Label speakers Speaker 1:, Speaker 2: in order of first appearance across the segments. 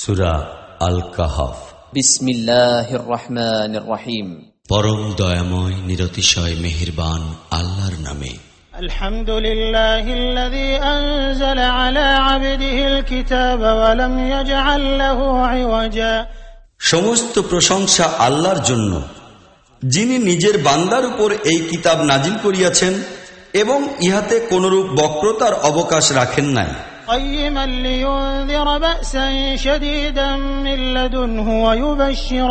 Speaker 1: সূরা আল কাহফ।
Speaker 2: বিসমিল্লাহির রহমানির রহিম।
Speaker 1: পরম দয়াময় নিরতিশয় মেহেরবান আল্লাহর নামে।
Speaker 3: আলহামদুলিল্লাহিল্লাযী আনজালা আলা আবদিহিল কিতাবা ওয়া লাম ইয়াজআল লাহু ইওয়াজা।
Speaker 4: সমস্ত প্রশংসা আল্লাহর জন্য, যিনি নিজের বান্দার উপর এই কিতাব নাজিল করিয়াছেন এবং ইহাতে কোনরূপ বক্রতার অবকাশ রাখেন নাই।
Speaker 3: قيما لينذر بأسا شديدا من لدنه ويبشر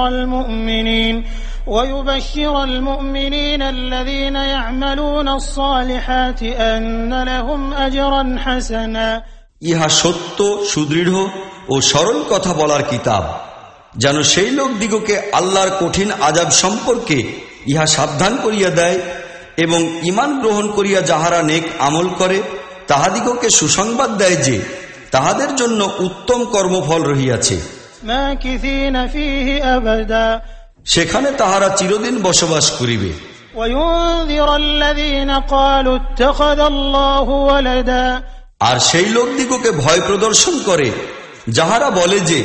Speaker 3: المؤمنين الذين يعملون الصالحات أن لهم أجرا حسنا।
Speaker 4: ইহা সত্য, সুদৃঢ় ও সরল কথা বলার কিতাব, যেন সেই লোক দিগকে আল্লাহর কঠিন আযাব সম্পর্কে ইহা সাবধান করিয়া দেয় এবং ঈমান গ্রহণ করিয়া যাহারা নেক আমল করে তাহাদিগকে সুসংবাদ দেয় যে তাহাদের জন্য উত্তম কর্মফল রহিয়াছে, সেখানে তাহারা চিরদিন বসবাস করিবে। আর সেই লোকদিগকে ভয় প্রদর্শন করে যাহারা বলে যে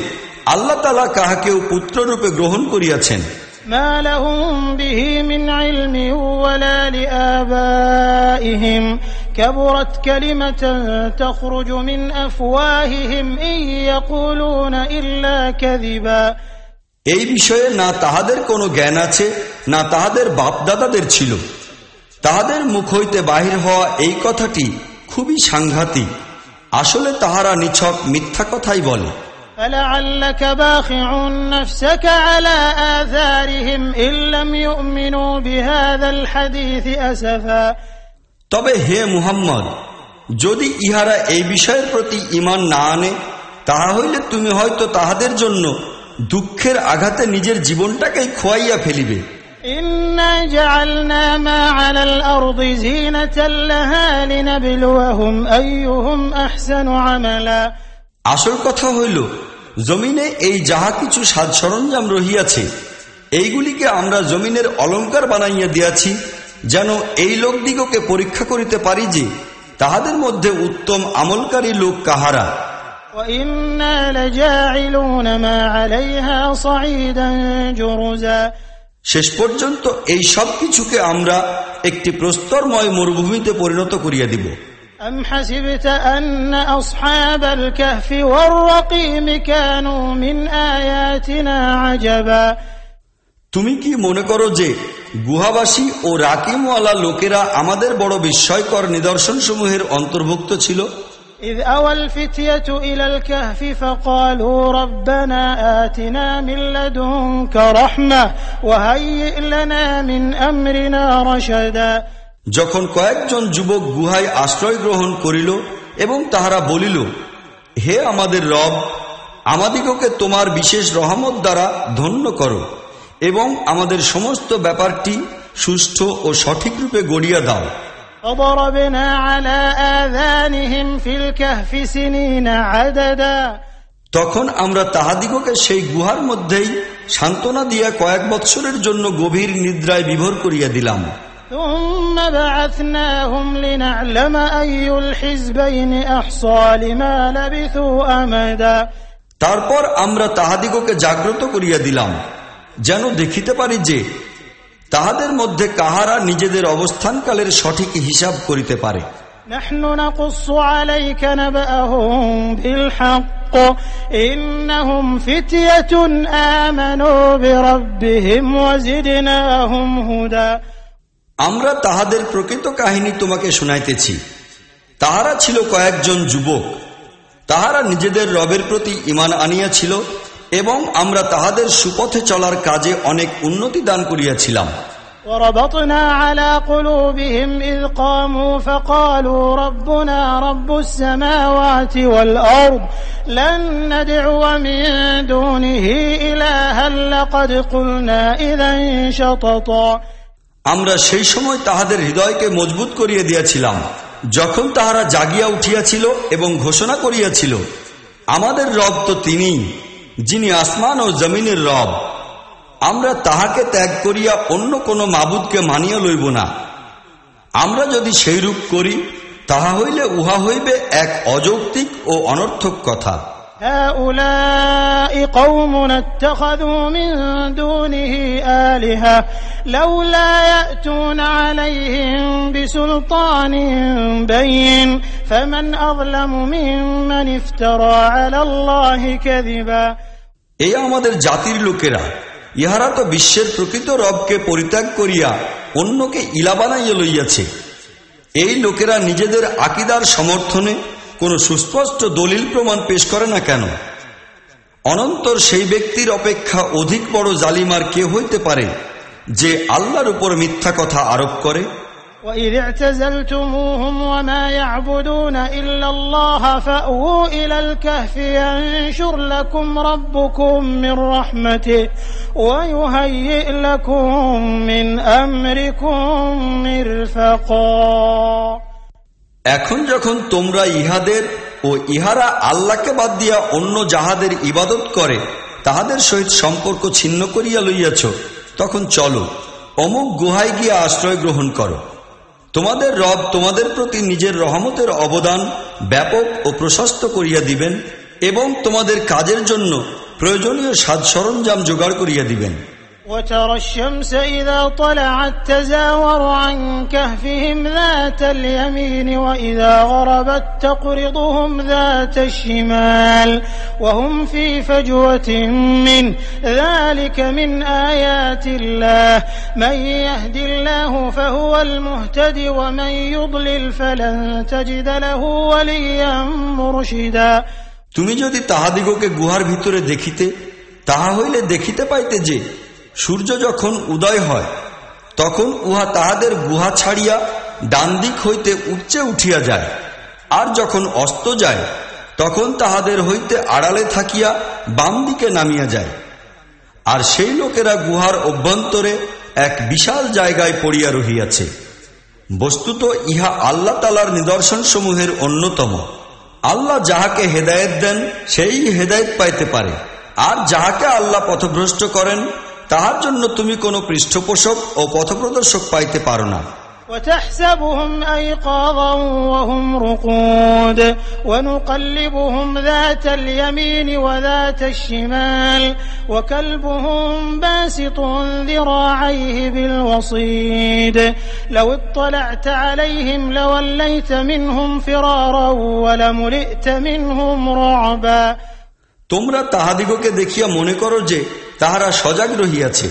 Speaker 4: আল্লাহ তাআলা কাহাকেও পুত্ররূপে গ্রহণ করিয়াছেন।
Speaker 3: ما لهم به من علم ولا لآبائهم كبرت كلمة تخرج من أفواههم إن يقولون إلا كذبا।
Speaker 4: এই বিষয়ে না তাহাদের কোনো জ্ঞান আছে, না তাহাদের বাপদাদাদের ছিল। তাহাদের মুখ হইতে বাহির হওয়া এই কথাটি খুবই সাংঘাতিক। আসলে তাহারা নিছক মিথ্যা কথাই বলে।
Speaker 3: فلعلك باخع نفسك على آثارهم إن لم يؤمنوا بهذا الحديث أسفا।
Speaker 4: তবে হে মুহাম্মদ, যদি ইহারা এই বিষয়ের প্রতি ঈমান না আনে তাহা হইলে তুমি হয়তো তাহাদের জন্য দুঃখের আঘাতে নিজের জীবনটাকেই খোয়াইয়া ফেলিবে।
Speaker 3: إنا جعلنا ما على الأرض زينة لها لنبلوهم أيهم أحسن عملا।
Speaker 4: আসল কথা হইল, জমিনে এই যাহা কিছু সাজ সরঞ্জাম রহিয়াছে এইগুলিকে আমরা জমিনের অলঙ্কার বানাইয়া দিয়াছি, যেন এই লোকদিগকে পরীক্ষা করিতে পারি যে তাহাদের মধ্যে উত্তম আমলকারী লোক কাহারা।
Speaker 3: وَإِنَّا لَجَاعِلُونَ مَا عَلَيْهَا صَعِيدًا جُرُزًا।
Speaker 4: শেষ পর্যন্ত এই সব কিছুকে আমরা একটি প্রস্তরময় মরুভূমিতে পরিণত করিয়া দিব।
Speaker 3: أم حسبت أن أصحاب الكهف والرقيم كانوا من آياتنا عجبا।
Speaker 4: তুমি কি মনে করো যে গুহাবাসী ও রাকিমওয়ালা লোকেরা আমাদের বড় বিস্ময়কর নিদর্শনসমূহের অন্তর্ভুক্ত ছিল?
Speaker 3: إذ أوى الفتية إلى الكهف فقالوا ربنا آتنا من لدنك رحمة وهيئ لنا من أمرنا رشدا।
Speaker 4: যখন কয়েকজন যুবক গুহায় আশ্রয় গ্রহণ করিল এবং তাহারা বলিল, হে আমাদের রব, আমাদিগকে তোমার বিশেষ রহমত দ্বারা ধন্য করো এবং আমাদের সমস্ত ব্যাপারটি সুষ্ঠু ও সঠিক রূপে গড়িয়া দাও।
Speaker 3: فضربنا على آذانهم في الكهف سنين عددا।
Speaker 4: তখন আমরা তাহাদিগকে সেই গুহার মধ্যেই সান্ত্বনা দিয়া কয়েক বৎসরের জন্য গভীর নিদ্রায় বিভোর করিয়া দিলাম।
Speaker 3: ثم بعثناهم لنعلم أي الحزبين أحصى لما لبثوا أمدا।
Speaker 4: তারপর আমরা তাহাদিগকে জাগ্রত করিয়া দিলাম, যেন দেখিতে পারি যে তাহাদের মধ্যে কাহারা নিজেদের অবস্থানকালের সঠিক হিসাব করিতে পারে।
Speaker 3: نحن نقص عليك نبأهم بالحق إنهم فتية آمنوا بربهم وزدناهم هدى।
Speaker 4: আমরা তাহাদের প্রকৃত কাহিনী তোমাকে শুনাইতেছি। তাহারা ছিল কয়েকজন যুবক, তাহারা নিজেদের রবের প্রতি ঈমান আনিয়াছিল এবং আমরা তাহাদের সুপথে চলার কাজে অনেক উন্নতি দান করিয়াছিলাম।
Speaker 3: وربطنا على قلوبهم إذ قاموا فقالوا ربنا رب السماوات والأرض لن ندعو من دونه إلها لقد قلنا إذا شططا।
Speaker 4: আমরা সেই সময় তাহাদের হৃদয়কে মজবুত করিয়া দিয়াছিলাম যখন তাহারা জাগিয়া উঠিয়াছিল এবং ঘোষণা করিয়াছিল, আমাদের রব তো তিনিই, যিনি আসমান ও জমিনের রব। আমরা তাহাকে ত্যাগ করিয়া অন্য কোনো মাবুদকে মানিয়া লইব না। আমরা যদি সেইরূপ করি তাহা হইলে উহা হইবে এক অযৌক্তিক ও অনর্থক কথা।
Speaker 3: هؤلاء قوم اتخذوا من دونه آلهة لولا يأتون عليهم بسلطان بين فمن أظلم ممن افترى على الله كذبا।
Speaker 4: এই আমাদের জাতির লোকেরা, ইহারা তো বিশ্বের প্রকৃত রবকে পরিত্যাগ করিয়া অন্যকে ইলা বানাইয়া লইয়াছে। এই লোকেরা নিজেদের আকীদার সমর্থনে কোন সুস্পষ্ট দলিল প্রমাণ পেশ করে না কেন? অনন্তর সেই ব্যক্তির অপেক্ষা অধিক বড় জালিম আর কে হইতে পারে যে আল্লাহর উপর মিথ্যা কথা আরোপ করে?
Speaker 3: وَإِذِ اعْتَزَلْتُمُوهُمْ وَمَا يَعْبُدُونَ إِلَّا اللَّهَ فَأْوُوا إِلَى الْكَهْفِ يَنشُرْ لَكُمْ رَبُّكُمْ مِنْ رَحْمَتِهِ وَيُهَيِّئْ لَكُمْ مِنْ أَمْرِكُمْ مِرْفَقًا।
Speaker 4: এখন যখন তোমরা ইহাদের ও ইহারা আল্লাহকে বাদ দিয়া অন্য যাহাদের ইবাদত করে তাহাদের সহিত সম্পর্ক ছিন্ন করিয়া লইয়াছ, তখন চলো অমুক গুহায় গিয়া আশ্রয় গ্রহণ করো। তোমাদের রব তোমাদের প্রতি নিজের রহমতের অবদান ব্যাপক ও প্রশস্ত করিয়া দিবেন এবং তোমাদের কাজের জন্য প্রয়োজনীয় সাজ সরঞ্জাম জোগাড় করিয়া দিবেন।
Speaker 3: وترى الشمس إذا طلعت تزاور عن كهفهم ذات اليمين وإذا غربت تقرضهم ذات الشمال وهم في فجوة منه ذلك من آيات الله من يهد الله فهو المهتد ومن يضلل فلن تجد له وليا مرشدا।
Speaker 4: তুমি যদি তাহাদিগকে গুহার ভিতরে দেখিতে, তাহা হইলে দেখিতে পাইতে যে সূর্য যখন উদয় হয় তখন উহা তাহাদের গুহা ছাড়িয়া ডান দিক হইতে উচ্চে উঠিয়া যায়, আর যখন অস্ত যায় তখন তাহাদের হইতে আড়ালে থাকিয়া বাম দিকে নামিয়া যায়। আর সেই লোকেরা গুহার অভ্যন্তরে এক বিশাল জায়গায় পড়িয়া রহিয়াছে। বস্তুত ইহা আল্লাহ তাআলার নিদর্শন সমূহের অন্যতম। আল্লাহ যাহাকে হেদায়েত দেন সেই হেদায়েত পাইতে পারে, আর যাহাকে আল্লাহ পথভ্রষ্ট করেন তাহার জন্য তুমি কোনো পৃষ্ঠপোষক ও পথপ্রদর্শক পাইতে পারো না।
Speaker 3: وتحسبهم أيقاظا وهم رقود ونقلبهم ذات اليمين وذات الشمال وكلبهم باسط ذراعيه بالوصيد لو اطلعت عليهم لوليت منهم فرارا ولملئت منهم رعبا।
Speaker 4: তোমরা তাহাদিগকে দেখিয়া মনে করো যে তাহারা সজাগ রহিয়াছে,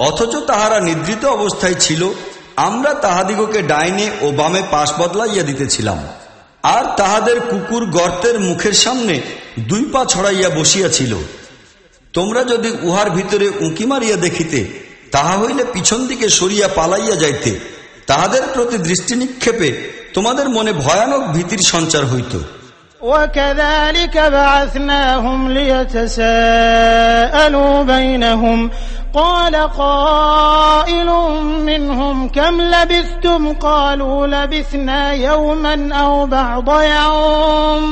Speaker 4: অথচ তাহারা নিদ্রিত অবস্থায় ছিল। আমরা তাহাদিগকে ডাইনে ও বামে পাশ বদলাইয়া দিতেছিলাম, আর তাহাদের কুকুর গর্তের মুখের সামনে দুই পা ছড়াইয়া বসিয়াছিল। তোমরা যদি উহার ভিতরে উঁকি মারিয়া দেখিতে, তাহা হইলে পিছন দিকে সরিয়া পালাইয়া যাইতে। তাহাদের প্রতি দৃষ্টি নিক্ষেপে তোমাদের মনে ভয়ানক ভীতির সঞ্চার হইত।
Speaker 3: وكذلك بعثناهم ليتساءلوا بينهم قال قائل منهم كم لبثتم قالوا لبثنا يوما أو بعض يوم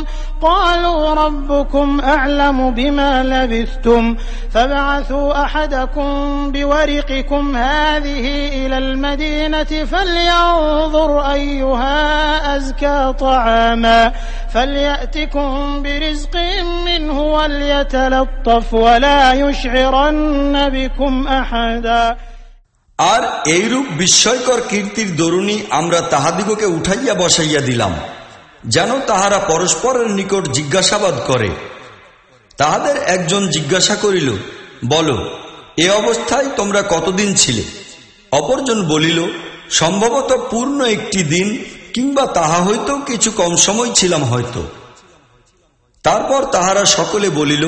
Speaker 3: قالوا ربكم أعلم بما لبثتم فابعثوا أحدكم بورقكم هذه إلى المدينة فلينظر أيها أزكى طعاما فليأتكم برزق منه وليتلطف ولا يشعرن بكم أحدا।
Speaker 4: আর এইরূপ বিস্ময়কর কীর্তির দরুনি আমরা তাহাদিগকে উঠাইয়া বসাইয়া দিলাম, যেন তাহারা পরস্পরের নিকট জিজ্ঞাসাবাদ করে। তাহাদের একজন জিজ্ঞাসা করিল, বলো, এ অবস্থায় তোমরা কতদিন ছিলে? অপরজন বলিল, সম্ভবত পূর্ণ একটি দিন, কিংবা তাহা হইতো কিছু কম সময় ছিলাম হয়তো। তারপর তাহারা সকলে বলিল,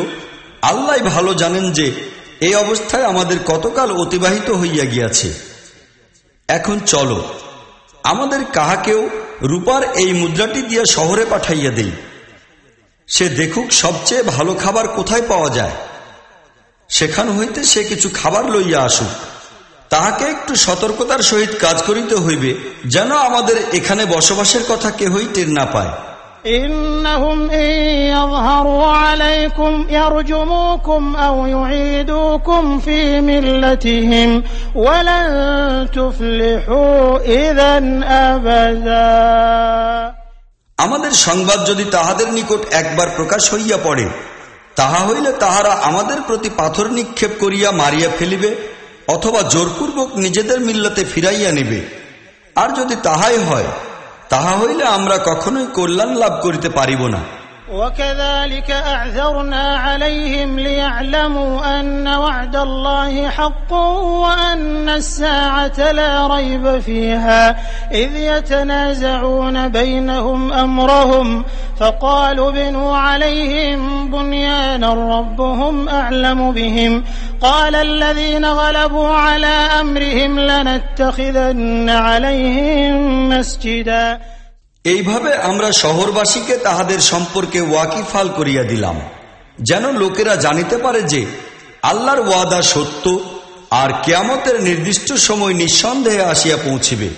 Speaker 4: আল্লাহ ভালো জানেন যে এই অবস্থায় আমাদের কতকাল অতিবাহিত হইয়া গিয়াছে। এখন চলো, আমাদের কাহাকেও রূপার এই মুদ্রাটি দিয়া শহরে পাঠাইয়া দেই, সে দেখুক সবচেয়ে ভালো খাবার কোথায় পাওয়া যায়, সেখান হইতে সে কিছু খাবার লইয়া আসুক। তাহাকে একটু সতর্কতার সহিত কাজ করিতে হইবে, যেন আমাদের এখানে বসবাসের কথা কেহই টের না পায়।
Speaker 3: إنهم إن يظهروا عليكم يرجموكم أو يعيدوكم في ملتهم ولن تفلحوا إذا أبدا।
Speaker 4: আমাদের সংবাদ যদি তাহাদের নিকট একবার প্রকাশ হইয়া পড়ে, তাহা হইলে তাহারা আমাদের প্রতি পাথর নিক্ষেপ করিয়া মারিয়া ফেলিবে অথবা জোরপূর্বক নিজেদের মিল্লাতে ফিরাইয়া নিবে। আর যদি তাহাই হয়, তাহা হইলে আমরা কখনোই কল্যাণ লাভ করিতে পারিব না।
Speaker 3: وكذلك أعثرنا عليهم ليعلموا أن وعد الله حق وأن الساعة لا ريب فيها إذ يتنازعون بينهم أمرهم فقالوا بنوا عليهم بنيانا ربهم أعلم بهم قال الذين غلبوا على أمرهم لنتخذن عليهم مسجدا।
Speaker 4: এইভাবে আমরা শহরবাসীকে তাহাদের সম্পর্কে ওয়াকিফাল করিয়া দিলাম, যেন লোকেরা জানিতে পারে যে আল্লাহর ওয়াদা সত্য আর কিয়ামতের নির্দিষ্ট সময় নিঃসন্দেহে আসিয়া পৌঁছিবে।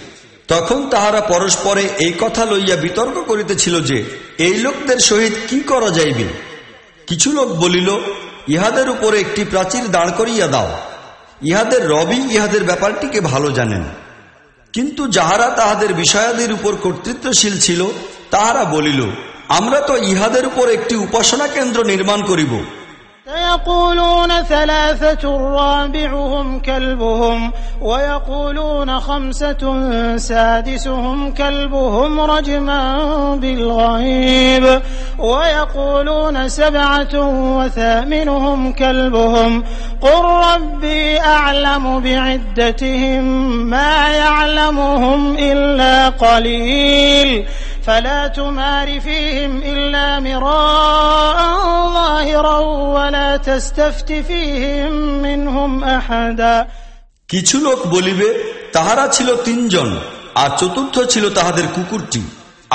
Speaker 4: তখন তাহারা পরস্পরে এই কথা লইয়া বিতর্ক করিতেছিল যে এই লোকদের সহিত কি করা যাইবে। কিছু লোক বলিল, ইহাদের উপরে একটি প্রাচীর দাঁড় করিয়া দাও, ইহাদের রবি ইহাদের ব্যাপারটিকে ভালো জানেন। কিন্তু যাহারা তাহাদের বিষয়াদির উপর কর্তৃত্বশীল ছিল, তাহারা বলিল, আমরা তো ইহাদের উপর একটি উপাসনা কেন্দ্র নির্মাণ করিব।
Speaker 3: سيقولون ثلاثة رابعهم كلبهم ويقولون خمسة سادسهم كلبهم رجما بالغيب ويقولون سبعة وثامنهم كلبهم قل ربي أعلم بعدتهم ما يعلمهم إلا قليل فلا تمار فيهم إلا مراء ظاهرا ولا تستفت فيهم منهم أحدا।
Speaker 4: কিছু লোক বলিবে, তাহারা ছিল 3 জন আর চতুর্থ ছিল তাহাদের কুকুরটি।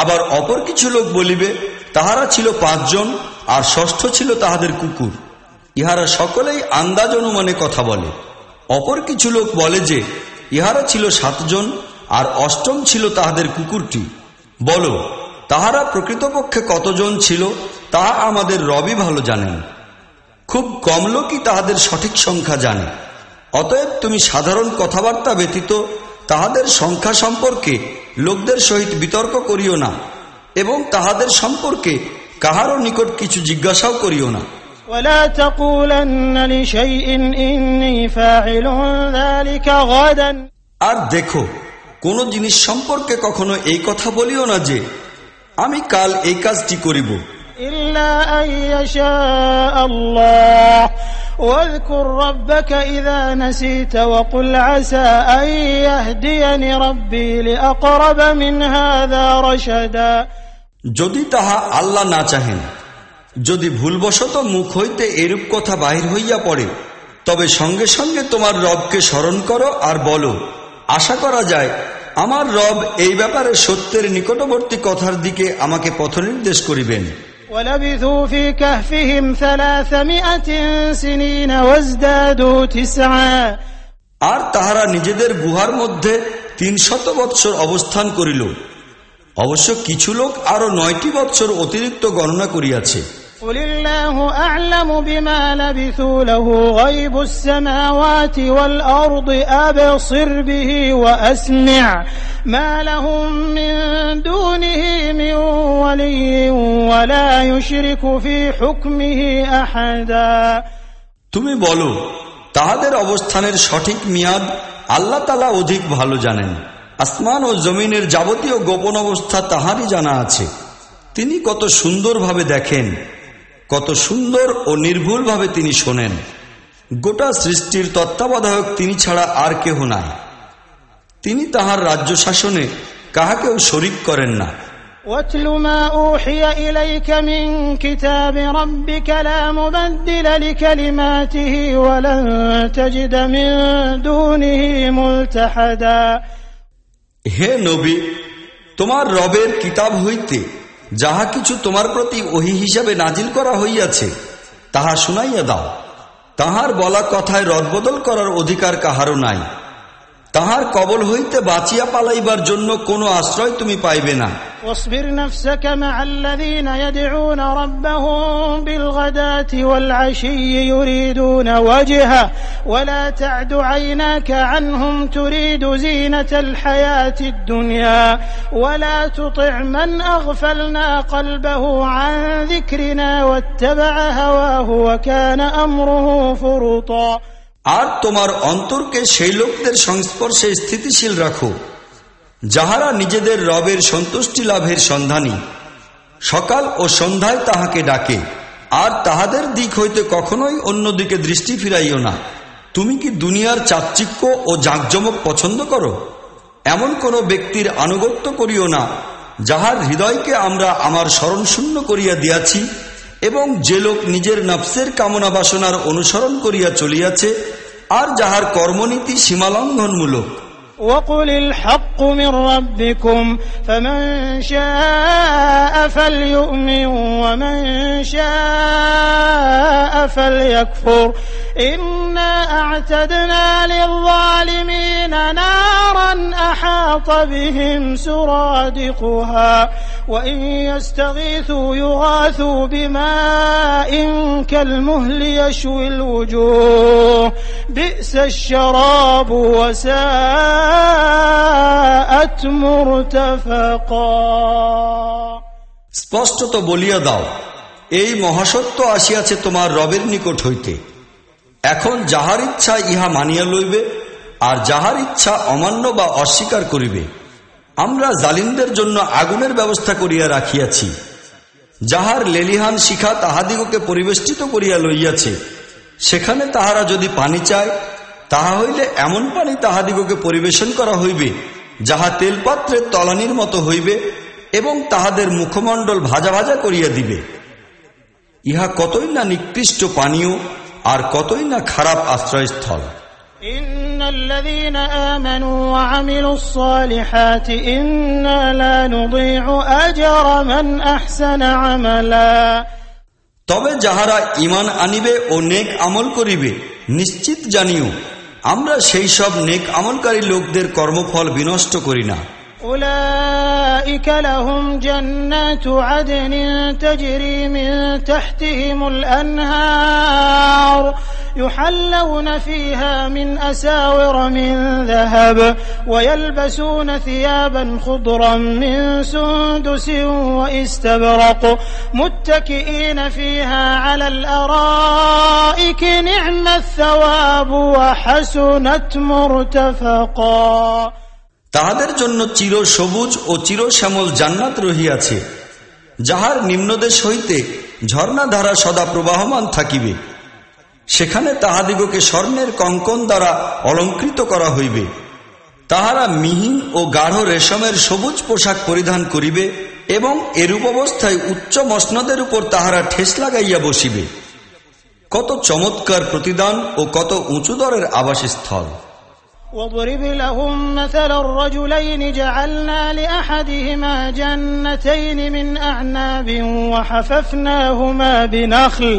Speaker 4: আবার অপর কিছু লোক বলিবে, তাহারা ছিল 5 জন আর ষষ্ঠ ছিল তাহাদের কুকুর। ইহারা সকলেই আন্দাজ অনুমানে কথা বলে। অপর কিছু লোক বলে যে ইহারা ছিল 7 জন আর অষ্টম ছিল তাহাদের কুকুরটি। বলো, তাহারা প্রকৃতপক্ষে কতজন ছিল তাহা আমাদের রবি ভালো জানেন। খুব কম লোকই তাহাদের সঠিক সংখ্যা জানে। অতএব তুমি সাধারণ কথাবার্তা ব্যতীত তাহাদের সংখ্যা সম্পর্কে লোকদের সহিত বিতর্ক করিও না এবং তাহাদের সম্পর্কে কাহারও নিকট কিছু জিজ্ঞাসাও করিও না।
Speaker 3: ولا تقولن لشيء إني فاعل ذلك غدا।
Speaker 4: আর দেখো, কোন জিনিস সম্পর্কে কখনো এই কথা বলিও না যে আমি কাল এই কাজটি করিব,
Speaker 3: إلا أن يشاء الله واذكر ربك إذا نسيت وقل عسى أن يهديني ربي لأقرب من هذا رشدا।
Speaker 4: যদি তাহা আল্লাহ না চাহেন, যদি ভুলবশত মুখ হইতে এরূপ কথা বাহির হইয়া পড়ে, তবে সঙ্গে সঙ্গে তোমার রবকে স্মরণ করো আর বলো, আশা করা যায় আমার রব এই ব্যাপারে সত্যের নিকটবর্তী কথার দিকে আমাকে পথনির্দেশ করিবেন।
Speaker 3: وَلَبِثُوا فِي كَهْفِهِمْ 300 سِنِينَ وَازْدَادُوا 9।
Speaker 4: আর তাহারা নিজেদের গুহার মধ্যে 300 বৎসর অবস্থান করিল। অবশ্য কিছু লোক আরো 9টি বৎসর অতিরিক্ত গণনা করিয়াছে।
Speaker 3: قُلِ اللَّهُ أَعْلَمُ بِمَا لَبِثُوا لَهُ غَيْبُ السَّمَاوَاتِ وَالْأَرْضِ أَبْصِرْ بِهِ وَأَسْمِعْ مَا لَهُم مِّن دُونِهِ مِن وَلِيٍّ وَلَا يُشْرِكُ فِي حُكْمِهِ أَحَدًا।
Speaker 4: তুমি বলো, তাহাদের অবস্থানের সঠিক মিয়াদ আল্লাহ তাআলা অধিক ভালো জানেন। আসমান ও জমিনের যাবতীয় গোপন অবস্থা তাহারই জানা আছে। তিনি কত সুন্দরভাবে দেখেন, কত সুন্দর ও নির্ভুলভাবে তিনি শোনেন। গোটা সৃষ্টির তত্ত্বাবধায়ক তিনি ছাড়া আর কেহ নাই। তিনি তাহার রাজ্য শাসনে কাহাকেও শরীক করেন না।
Speaker 3: وَاتْلُ مَا أُوحِيَ إِلَيْكَ مِنْ كِتَابِ رَبِّكَ لَا مُبَدِّلَ لِكَلِمَاتِهِ وَلَنْ تَجِدَ مِنْ دُونِهِ مُلْتَحَدًا।
Speaker 4: হে নবী, তোমার রবের কিতাব হইতে যাহা কিছু তোমার প্রতি ওহী হিসাবে নাজিল করা হইয়াছে তাহা শুনাইয়া দাও। তাহার বলা কথায় রদবদল করার অধিকার কাহারও নাই। তাহার কবল হইতে বাঁচিয়া পালাইবার জন্য কোনো আশ্রয় তুমি পাইবে না।
Speaker 3: واصبر نفسك مع الذين يدعون ربهم بالغداة والعشي يريدون وجهه ولا تعد عيناك عنهم تريد زينة الحياة الدنيا ولا تطع من أغفلنا قلبه عن ذكرنا واتبع هواه وكان أمره فرطا।
Speaker 4: আর তোমার অন্তরকে সেই লোকদের সংস্পর্শে স্থিতিশীল রাখো যাহারা নিজেদের রবের সন্তুষ্টি লাভের সন্ধানী, সকাল ও সন্ধ্যায় তাহাকে ডাকে, আর তাহাদের দিক হইতে কখনোই অন্যদিকে দৃষ্টি ফিরাইও না। তুমি কি দুনিয়ার চাকচিক্য ও জাঁকজমক পছন্দ করো? এমন কোন ব্যক্তির আনুগত্য করিও না যাহার হৃদয়কে আমরা আমার স্মরণশূন্য করিয়া দিয়াছি, এবং যে লোক নিজের নফসের কামনা বাসনার অনুসরণ করিয়া চলিয়াছে, আর যাহার কর্মনীতি সীমালঙ্ঘনমূলক।
Speaker 3: وقل الحق من ربكم فمن شاء فليؤمن ومن شاء فليكفر إنا أعتدنا للظالمين نارا أحاط بهم سرادقها وإن يستغيثوا يغاثوا بماء كالمهل يشوي الوجوه بئس الشراب وساءت مرتفقا।
Speaker 4: স্পষ্টত বলিয়া দাও, এই মহাসত্য আসিয়াছে তোমার রবের নিকট হইতে। এখন যাহার ইচ্ছা ইহা মানিয়া লইবে, আর যাহার ইচ্ছা অমান্য বা অস্বীকার করিবে। আমরা জালিমদের জন্য আগুনের ব্যবস্থা করিয়া রাখিয়াছি, যাহার লেলিহান শিখা তাহাদিগকে পরিবেষ্টিত করিয়া লইয়াছে। সেখানে তাহারা যদি পানি চায়, তাহা হইলে এমন পানি তাহাদিগকে পরিবেশন করা হইবে যাহা তেলপাত্রের তলানির মতো হইবে, এবং তাহাদের মুখমণ্ডল ভাজা ভাজা করিয়া দিবে। ইহা কতই না নিকৃষ্ট পানীয়, আর কতই না খারাপ আশ্রয়স্থল।
Speaker 3: ইন্নাল্লাযীনা আমানু ওয়া আমিলুস সালিহাতি ইন্না লা নুযীউ আজরা মান আহসানা আমালা।
Speaker 4: তবে যাহারা ঈমান আনিবে ও নেক আমল করিবে, নিশ্চিত জানিও আমরা সেই সব নেক আমলকারী লোকদের কর্মফল বিনষ্ট করি না।
Speaker 3: উলাইকা লাহুম জান্নাতু আদনিন তাজরি মিন তাহতিহিমুল আনহার ইউহাল্লাউনা ফিহা মিন আসাওির মিন যাহাব ওয়া ইয়ালবাসুনা থিয়াবান খুদরান মিন সুনদুসিন ওয়া ইস্তাবরাক মুত্তাকিইনা ফিহা আলাল আরাইকি নি'মাত থাওয়াবু ওয়া হাসুনাত মুরতাফাকা।
Speaker 4: তাহাদের জন্য চির সবুজ ও চির শ্যামল জান্নাত রহিয়াছে, যাহার নিম্নদেশ হইতে ঝর্ণাধারা সদা প্রবাহমান থাকিবে। সেখানে তাহাদিগকে স্বর্ণের কঙ্কন দ্বারা অলঙ্কৃত করা হইবে। তাহারা মিহিন ও গাঢ় রেশমের সবুজ পোশাক পরিধান করিবে, এবং এরূপ অবস্থায় উচ্চ মসনদের উপর তাহারা ঠেস লাগাইয়া বসিবে। কত চমৎকার প্রতিদান ও কত উঁচু দরের আবাসস্থল।
Speaker 3: واضرب لهم مثل الرجلين جعلنا لأحدهما جنتين من أعناب وحففناهما بنخل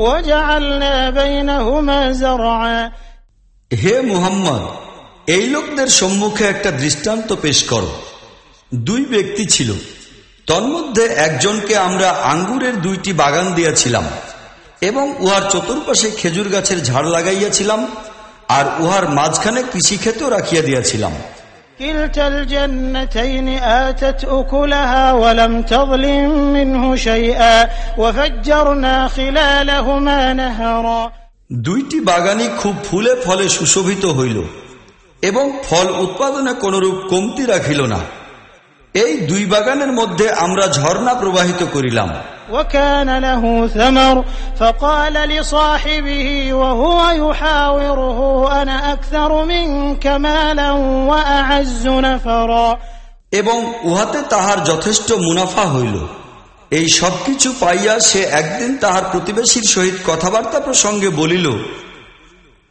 Speaker 3: وجعلنا بينهما زرعا।
Speaker 4: হে মুহাম্মদ, এই লোকদের সম্মুখে একটা দৃষ্টান্ত পেশ করো। দুই ব্যক্তি ছিল, তন্মধ্যে একজনকে আমরা আঙ্গুরের 2টি বাগান দিয়াছিলাম, এবং উহার চতুর্পাশে খেজুর গাছের ঝাড় লাগাইয়াছিলাম, আর উহার মাঝখানে কৃষিক্ষেতও রাখিয়া দিয়াছিলাম।
Speaker 3: কিলতাল জান্নাতাইনি আতাত উকুলাহা ওয়া লাম তাযলিম মিনহু শাইআ ওয়া ফাজ্জারনা খিলালাহুমা নাহরা।
Speaker 4: 2টি বাগানই খুব ফুলে ফলে সুশোভিত হইল, এবং ফল উৎপাদনে কোনরূপ কমতি রাখিল না। এই 2 বাগানের মধ্যে আমরা ঝর্ণা প্রবাহিত করিলাম।
Speaker 3: وكان له ثمر فقال لصاحبه وهو يحاوره أنا أكثر منك مالا وأعز نفرا।
Speaker 4: এবং উহাতে তাহার যথেষ্ট মুনাফা হইল। এই সবকিছু পাইয়া সে একদিন তাহার প্রতিবেশীর সহিত কথাবার্তা প্রসঙ্গে বলিল,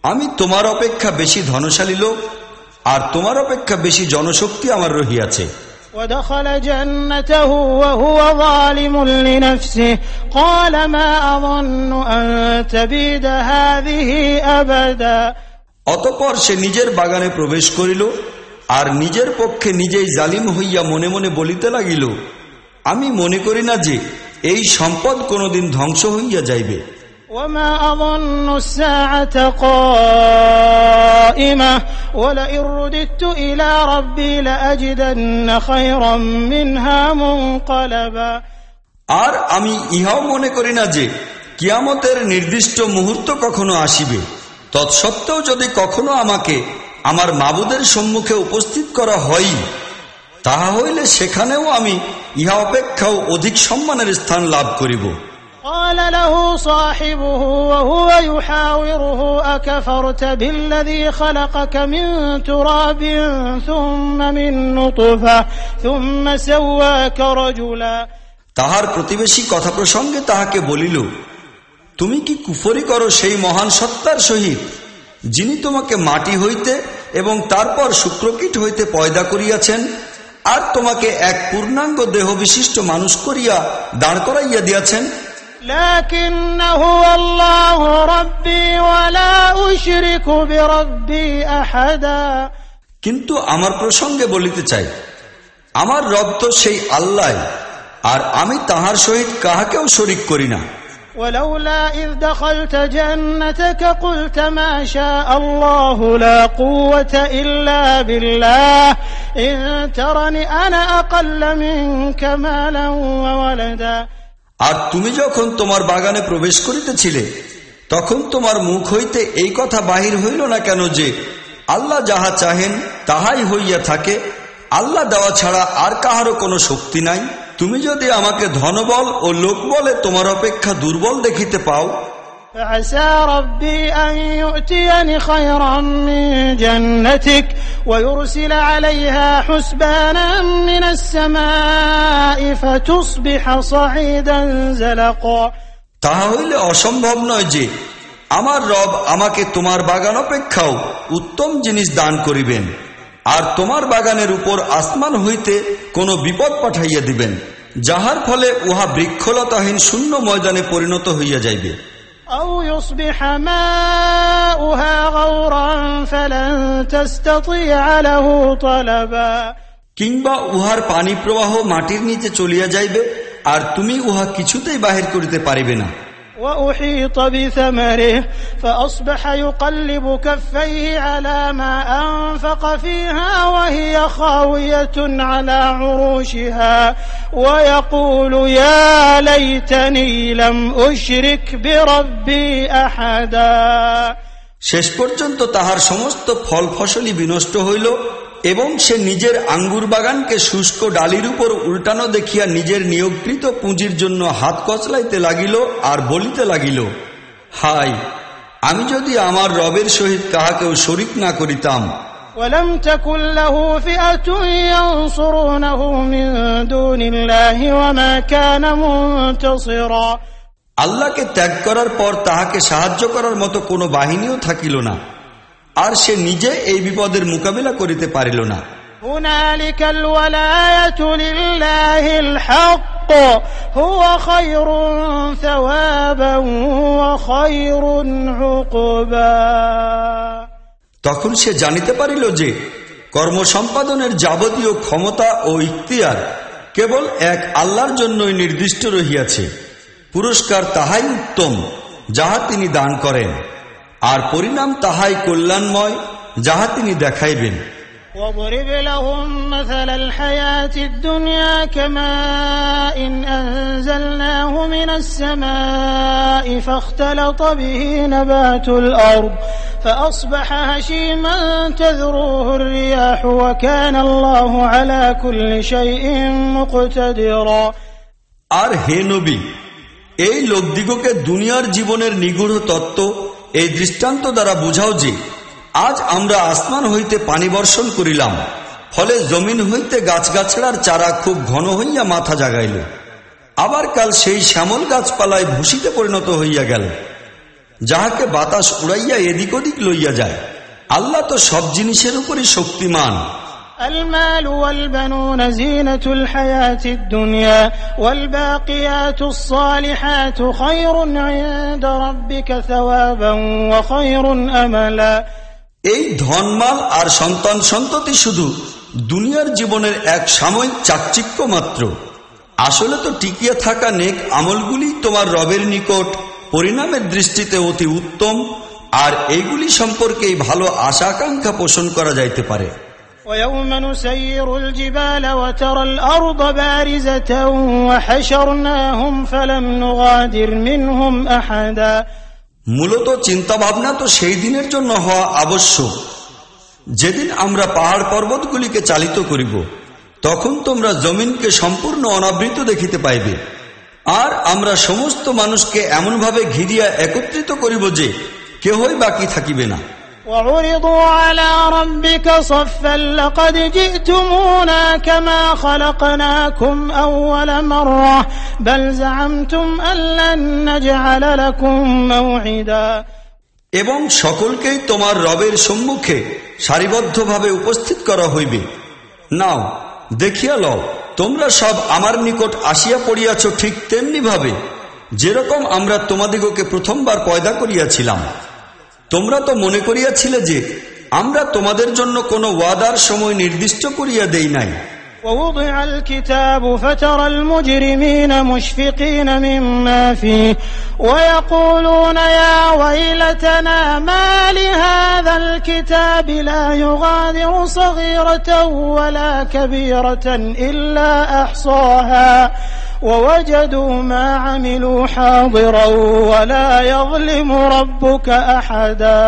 Speaker 4: আমি তোমার অপেক্ষা বেশি ধনশালী লোক, আর তোমার অপেক্ষা বেশি জনশক্তি আমার রহিয়াছে।
Speaker 3: ودخل جنته وهو ظالم لنفسه قال ما أظن أن تبيد هذه أبدا।
Speaker 4: অতঃপর সে নিজের বাগানে প্রবেশ করিল আর নিজের পক্ষে নিজেই জালিম হইয়া মনে মনে বলিতে লাগিল, আমি মনে করি না যে এই সম্পদ কোনদিন ধ্বংস হইয়া যাইবে।
Speaker 3: وما أظن الساعة قائمة ولئن رددت إلى ربي لأجدن خيرا منها منقلبا।
Speaker 4: আর আমি ইহাও মনে করি না যে কিয়ামতের নির্দিষ্ট মুহূর্ত কখনো আসিবে। তৎসত্ত্বেও যদি কখনো আমাকে আমার মাবুদের সম্মুখে উপস্থিত করা হয়, তাহা হইলে সেখানেও আমি ইহা অপেক্ষাও অধিক সম্মানের স্থান লাভ করিব।
Speaker 3: قال له صاحبه وهو يحاوره أكفرت بالذي خلقك من تراب ثم من نطفة ثم سواك رجلا।
Speaker 4: তাহার প্রতিবেশী কথা প্রসঙ্গে তাহাকে বলিল, তুমি কি কুফরি করো সেই মহান সত্তার সহিত যিনি তোমাকে মাটি হইতে এবং তারপর শুক্রকীট হইতে পয়দা করিয়াছেন আর তোমাকে এক পূর্ণাঙ্গ দেহ বিশিষ্ট মানুষ করিয়া দাঁড় করাইয়া দিয়াছেন।
Speaker 3: لكنه الله ربي ولا أشرك بربي أحدا।
Speaker 4: কিন্তু আমার প্রসঙ্গে বলিতে চাই, আমার রব তো সেই আল্লাহ, আর আমি তাহার সহিত কাহাকেও শরীক করি না।
Speaker 3: ولولا إذ دخلت جنتك قلت ما شاء الله لا قوة إلا بالله إن ترني أنا أقل منك مالا وولدا।
Speaker 4: আর তুমি যখন তোমার বাগানে প্রবেশ করিতেছিলে তখন তোমার মুখ হইতে এই কথা বাহির হইল না কেন যে আল্লাহ যাহা চাহেন তাহাই হইয়া থাকে, আল্লাহ দেওয়া ছাড়া আর কাহারও কোনো শক্তি নাই। তুমি যদি আমাকে ধনবল ও লোকবলে তোমার অপেক্ষা দুর্বল দেখিতে পাও,
Speaker 3: فعسى ربي أن يؤتيني خيرا من جنتك ويرسل عليها حسبانا من السماء فتصبح صعيدا زلقا।
Speaker 4: তাহা হইলে অসম্ভব নয় যে আমার রব আমাকে তোমার বাগান অপেক্ষাও উত্তম জিনিস দান করিবেন আর তোমার বাগানের উপর আসমান হইতে কোনো বিপদ পাঠাইয়া দিবেন, যাহার ফলে উহা বৃক্ষলতাহীন শূন্য ময়দানে পরিণত হইয়া যাইবে।
Speaker 3: أو يصبح ماؤها غورا فلن تستطيع له طلبا।
Speaker 4: কিংবা উহার পানি প্রবাহ মাটির নিচে চলিয়া যাইবে আর তুমি উহা কিছুতেই বাহির করিতে পারিবে না।
Speaker 3: وأحيط بثمره فأصبح يقلب كفيه على ما أنفق فيها وهي خاوية على عروشها ويقول يا ليتني لم أشرك بربي أحدا।
Speaker 4: শেষ পর্যন্ত তাহার সমস্ত ফল ফসলই বিনষ্ট হইল এবং সে নিজের আঙ্গুর বাগানকে শুষ্ক ডালির উপর উল্টানো দেখিয়া নিজের নিয়োগকৃত পুঁজির জন্য হাত কচলাইতে লাগিল আর বলিতে লাগিল, হায়, আমি যদি আমার রবের সহিত কাহাকেও শরীক না করিতাম।
Speaker 3: ولم تكن له فئة ينصرونه من دون الله وما كان منتصرا।
Speaker 4: আল্লাহকে ত্যাগ করার পর তাহাকে সাহায্য করার মতো কোনো বাহিনীও থাকিল না, আর সে নিজে এই বিপদের মোকাবিলা করিতে পারিল না।
Speaker 3: هنالك الولاية لله الحق هو خير ثوابا وخير عقبا।
Speaker 4: তখন সে জানিতে পারিল যে কর্ম সম্পাদনের যাবতীয় ক্ষমতা ও ইখতিয়ার কেবল এক আল্লাহর জন্যই নির্দিষ্ট রহিয়াছে। পুরস্কার তাহাই উত্তম যাহা তিনি দান করেন, আর পরিণাম তাহাই কল্যাণময় যাহা তিনি দেখাইবেন।
Speaker 3: واضرب لهم مثل الحياة الدنيا كماء أنزلناه من السماء فاختلط به نبات الأرض فأصبح هشيما تذروه الرياح وكان الله على كل شيء مقتدرا।
Speaker 4: আর হে নবী, এই লোকদিগকে দুনিয়ার জীবনের নিগূঢ় তত্ত্ব এই দৃষ্টান্ত দ্বারা বুঝাও যে আজ আমরা আসমান হইতে পানি বর্ষণ করিলাম, ফলে জমিন হইতে গাছগাছড়ার চারা খুব ঘন হইয়া মাথা জাগাইল, আবার কাল সেই শ্যামল গাছপালায় ভূষিতে পরিণত হইয়া গেল, যাহাকে বাতাস উড়াইয়া এদিক ওদিক লইয়া যায়। আল্লাহ তো সব জিনিসের উপরই শক্তিমান।
Speaker 3: المال والبنون زينة الحياة الدنيا والباقيات الصالحات خير عند ربك ثوابا وخير أملا।
Speaker 4: এই ধনমাল আর সন্তান সন্ততি শুধু দুনিয়ার জীবনের এক সাময়িক চাকচিক্য মাত্র। আসলে তো টিকিয়ে থাকা নেক আমলগুলি তোমার রবের নিকট পরিণামের দৃষ্টিতে অতি উত্তম, আর এইগুলি সম্পর্কেই ভালো আশা আকাঙ্ক্ষা পোষণ করা যাইতে পারে।
Speaker 3: ويوم نسير الجبال وترى الأرض بارزة وحشرناهم فلم نغادر منهم أحدا।
Speaker 4: মূলত চিন্তা ভাবনা তো সেই দিনের জন্য হওয়া আবশ্যক যেদিন আমরা পাহাড় পর্বতগুলিকে চালিত করিব, তখন তোমরা জমিনকে সম্পূর্ণ অনাবৃত দেখিতে পাইবে, আর আমরা সমস্ত মানুষকে এমনভাবে ঘিরিয়া একত্রিত করিব যে কেহই বাকি থাকিবে না।
Speaker 3: وعرضوا على ربك صفا لقد جئتمونا كما خلقناكم أول مرة بل زعمتم أن لن نجعل لكم موعدا।
Speaker 4: এবং সকলকেই তোমার রবের সম্মুখে সারিবদ্ধভাবে উপস্থিত করা হইবে। নাও দেখিয়া লও, তোমরা সব আমার নিকট আসিয়া পড়িয়াছ ঠিক তেমনি ভাবে যেরকম আমরা তোমাদিগকে প্রথমবার পয়দা করিয়াছিলাম। তোমরা তো মনে করিয়াছিলে যে আমরা তোমাদের জন্য কোনো ওয়াদার সময় নির্দিষ্ট করিয়া দেই নাই।
Speaker 3: ووضع الكتاب فترى المجرمين مشفقين مما فيه ويقولون يا ويلتنا ما لهذا الكتاب لا يغادر صغيرة ولا كبيرة إلا أحصاها ووجدوا ما عملوا حاضرا ولا يظلم ربك أحدا।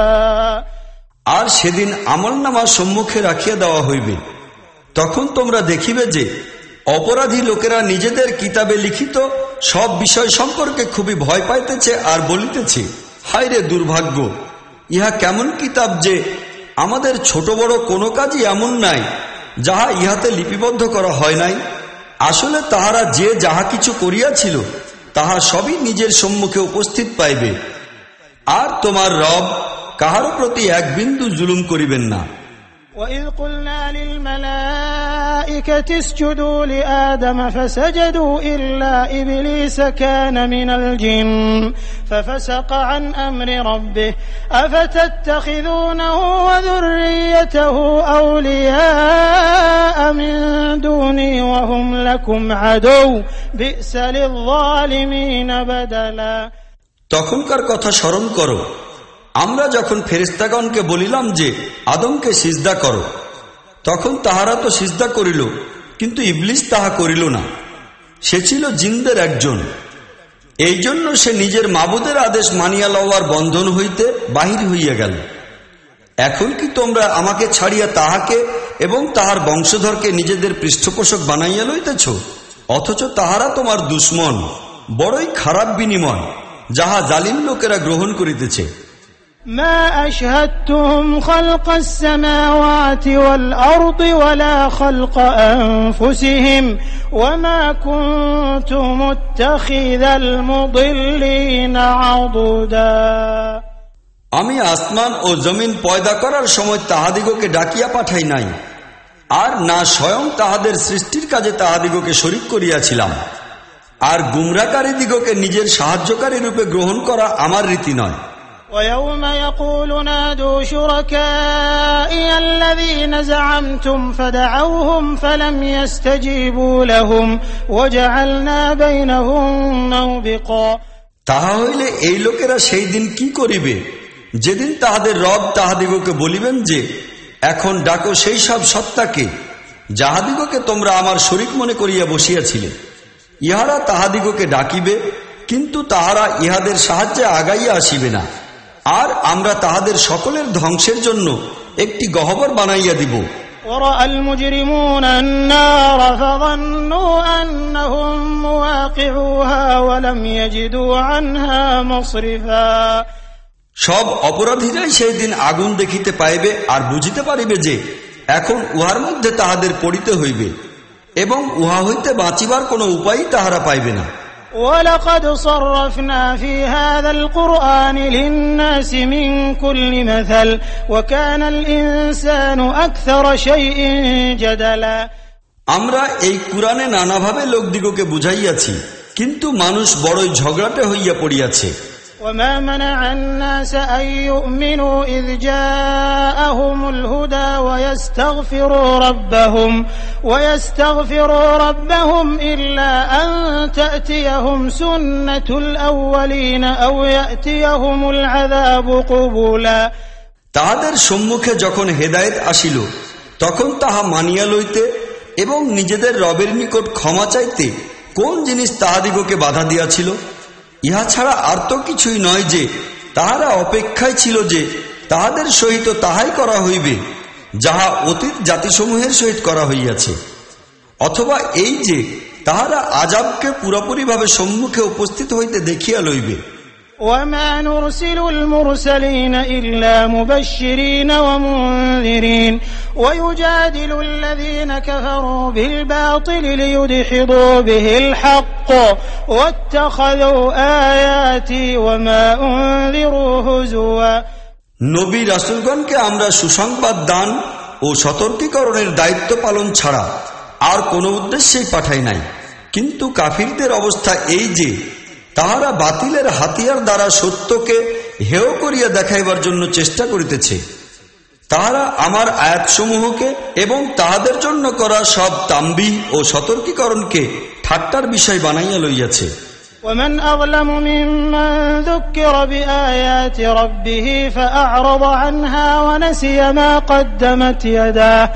Speaker 4: আর সেদিন আমলনামা সম্মুখে রাখিয়া দেওয়া হইবে, তখন তোমরা দেখিবে যে অপরাধী লোকেরা নিজেদের কিতাবে লিখিত সব বিষয় সম্পর্কে খুবই ভয় পাইতেছে আর বলিতেছে, হায় রে দুর্ভাগ্য, ইহা কেমন কিতাব যে আমাদের ছোট বড় কোনো কাজই এমন নাই যাহা ইহাতে লিপিবদ্ধ করা হয় নাই। আসলে তাহারা যে যাহা কিছু করিয়াছিল তাহা সবই নিজের সম্মুখে উপস্থিত পাইবে, আর তোমার রব কাহারও প্রতি এক বিন্দু জুলুম করিবেন না।
Speaker 3: وَإِذْ قُلْنَا لِلْمَلَائِكَةِ اسْجُدُوا لِآدَمَ فَسَجَدُوا إِلَّا إِبْلِيسَ كَانَ مِنَ الْجِنِّ فَفَسَقَ عَنْ أَمْرِ رَبِّهِ أَفَتَتَّخِذُونَهُ وَذُرِّيَّتَهُ أَوْلِيَاءَ مِنْ دُونِي وَهُمْ لَكُمْ عَدُوٌّ بِئْسَ لِلظَّالِمِينَ بَدَلًا।
Speaker 4: তখনকার কথা স্মরণ করো, আমরা যখন ফেরেশতাগণকে বলিলাম যে আদমকে সিজদা করো, তখন তাহারা তো সিজদা করিল, কিন্তু ইবলিস তাহা করিল না। সে ছিল জিনদের একজন, এই জন্য সে নিজের মাবুদের আদেশ মানিয়া লওয়ার বন্ধন হইতে বাহির হইয়া গেল। এখন কি তোমরা আমাকে ছাড়িয়া তাহাকে এবং তাহার বংশধরকে নিজেদের পৃষ্ঠপোষক বানাইয়া লইতেছ? অথচ তাহারা তোমার দুশ্মন। বড়ই খারাপ বিনিময় যাহা জালিম লোকেরা গ্রহণ করিতেছে।
Speaker 3: ما أشهدتهم خلق السماوات والأرض ولا خلق أنفسهم وما كنت متخذ المضلين عضدا।
Speaker 4: আমি আসমান ও জমিন পয়দা করার সময় তাহাদিগকে ডাকিয়া পাঠাই নাই, আর না স্বয়ং তাহাদের সৃষ্টির কাজে তাহাদিগকে শরীক করিয়াছিলাম। আর গুমরাকারী দিগকে নিজের সাহায্যকারী রূপে গ্রহণ করা আমার রীতি নয়।
Speaker 3: ويوم يقول نادوا شركائي الذين زعمتم فدعوهم فلم يستجيبوا لهم وجعلنا بينهم موبقا।
Speaker 4: তাহা হইলে এই লোকেরা সেই দিন কি করিবে, যেদিন তাহাদের রব তাহাদিগকে বলিবেন যে এখন ডাকো সেই সব সত্তাকে যাহাদিগকে তোমরা আমার শরীক মনে করিয়া বসিয়াছিলে। ইহারা তাহাদিগকে ডাকিবে, কিন্তু তাহারা ইহাদের সাহায্যে আগাইয়া আসিবে না, আর আমরা তাহাদের সকলের ধ্বংসের জন্য একটি গহ্বর বানাইয়া দিব।
Speaker 3: ورأى المجرمون النار فظنوا أنهم مواقعوها ولم يجدوا عنها مصرفا।
Speaker 4: সব অপরাধীরাই সেই দিন আগুন দেখিতে পাইবে আর বুঝিতে পারিবে যে এখন উহার মধ্যে তাহাদের পড়িতে হইবে, এবং উহা হইতে বাঁচিবার কোনো উপায় তাহারা পাইবে না।
Speaker 3: وَلَقَدْ صَرَّفْنَا فِي هَذَا الْقُرْآنِ لِلنَّاسِ مِنْ كُلِّ مَثَلٍ وَكَانَ الْإِنسَانُ أَكْثَرَ شَيْءٍ جَدَلًا।
Speaker 4: আমরা এই কুরআনে নানাভাবে লোকদিগকে বুঝাইয়াছি, কিন্তু মানুষ বড়ই ঝগড়াটে হইয়া পড়িয়াছে।
Speaker 3: وما منع الناس أن يؤمنوا إذ جاءهم الهدى ويستغفروا ربهم إلا أن تأتيهم سنة الأولين أو يأتيهم العذاب قبلا।
Speaker 4: তাহাদের সম্মুখে যখন হেদায়েত আসিল তখন তাহা মানিয়া লইতে এবং নিজেদের রবের নিকট ক্ষমা চাইতে কোন জিনিস তাহাদিগকে বাধা দিয়াছিল? ইহা ছাড়া আর তো কিছুই নয় যে তাহারা অপেক্ষায় ছিল যে তাহাদের সহিত তাহাই করা হইবে যাহা অতীত জাতিসমূহের সহিত করা হইয়াছে, অথবা এই যে তাহারা আযাবকে পুরোপুরিভাবে সম্মুখে উপস্থিত হইতে দেখিয়া লইবে।
Speaker 3: وما نرسل المرسلين إلا مبشرين ومنذرين ويجادل الذين كفروا بالباطل ليدحضوا به الحق واتخذوا آياتي وما أنذروا هزوا।
Speaker 4: নবী রাসূলগণকে আমরা সুসংবাদ দান ও সতর্কীকরণের দায়িত্ব পালন ছাড়া আর কোনো উদ্দেশ্যেই পাঠাই নাই, কিন্তু কাফিরদের অবস্থা এই যে তাহারা বাতিলের হাতিয়ার দ্বারা সত্যকে হেয় করিয়া দেখাইবার জন্য চেষ্টা করিতেছে। তাহারা আমার আয়াতসমূহকে এবং তাহাদের জন্য করা সব তাম্বিহ ও সতর্কীকরণকে ঠাট্টার বিষয় বানাইয়া লইয়াছে।
Speaker 3: ومن أظلم ممن ذكر بآيات ربه فأعرض عنها ونسي ما قدمت يداه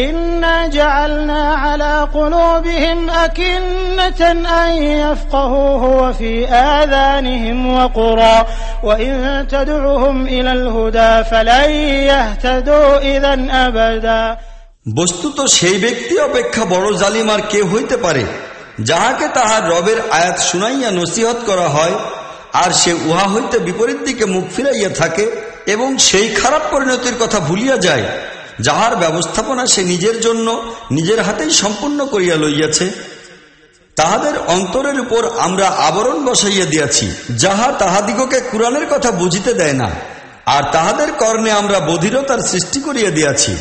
Speaker 3: إنا جعلنا على قلوبهم أكنة أن يفقهوه وفي آذانهم وقرا وإن تدعهم إلى الهدى فلن يهتدوا إذا أبدا।
Speaker 4: বস্তুত সেই ব্যক্তি অপেক্ষা বড় জালিম আর কে হইতে পারে যাহাকে তাহার রবের আয়াত শুনাইয়া নসিহত করা হয় আর সে উহা হইতে বিপরীত দিকে মুখ ফিরাইয়া থাকে এবং সেই খারাপ পরিণতির কথা ভুলিয়া যায় যাহার ব্যবস্থাপনা সে নিজের জন্য নিজের হাতেই সম্পূর্ণ করিয়া লইয়াছে। তাহাদের অন্তরের উপর আমরা আবরণ বসাইয়া দিয়াছি যাহা তাহাদিগকে কুরআনের কথা বুঝিতে দেয় না, আর তাহাদের কর্ণে আমরা বধিরতার সৃষ্টি করিয়া দিয়াছি।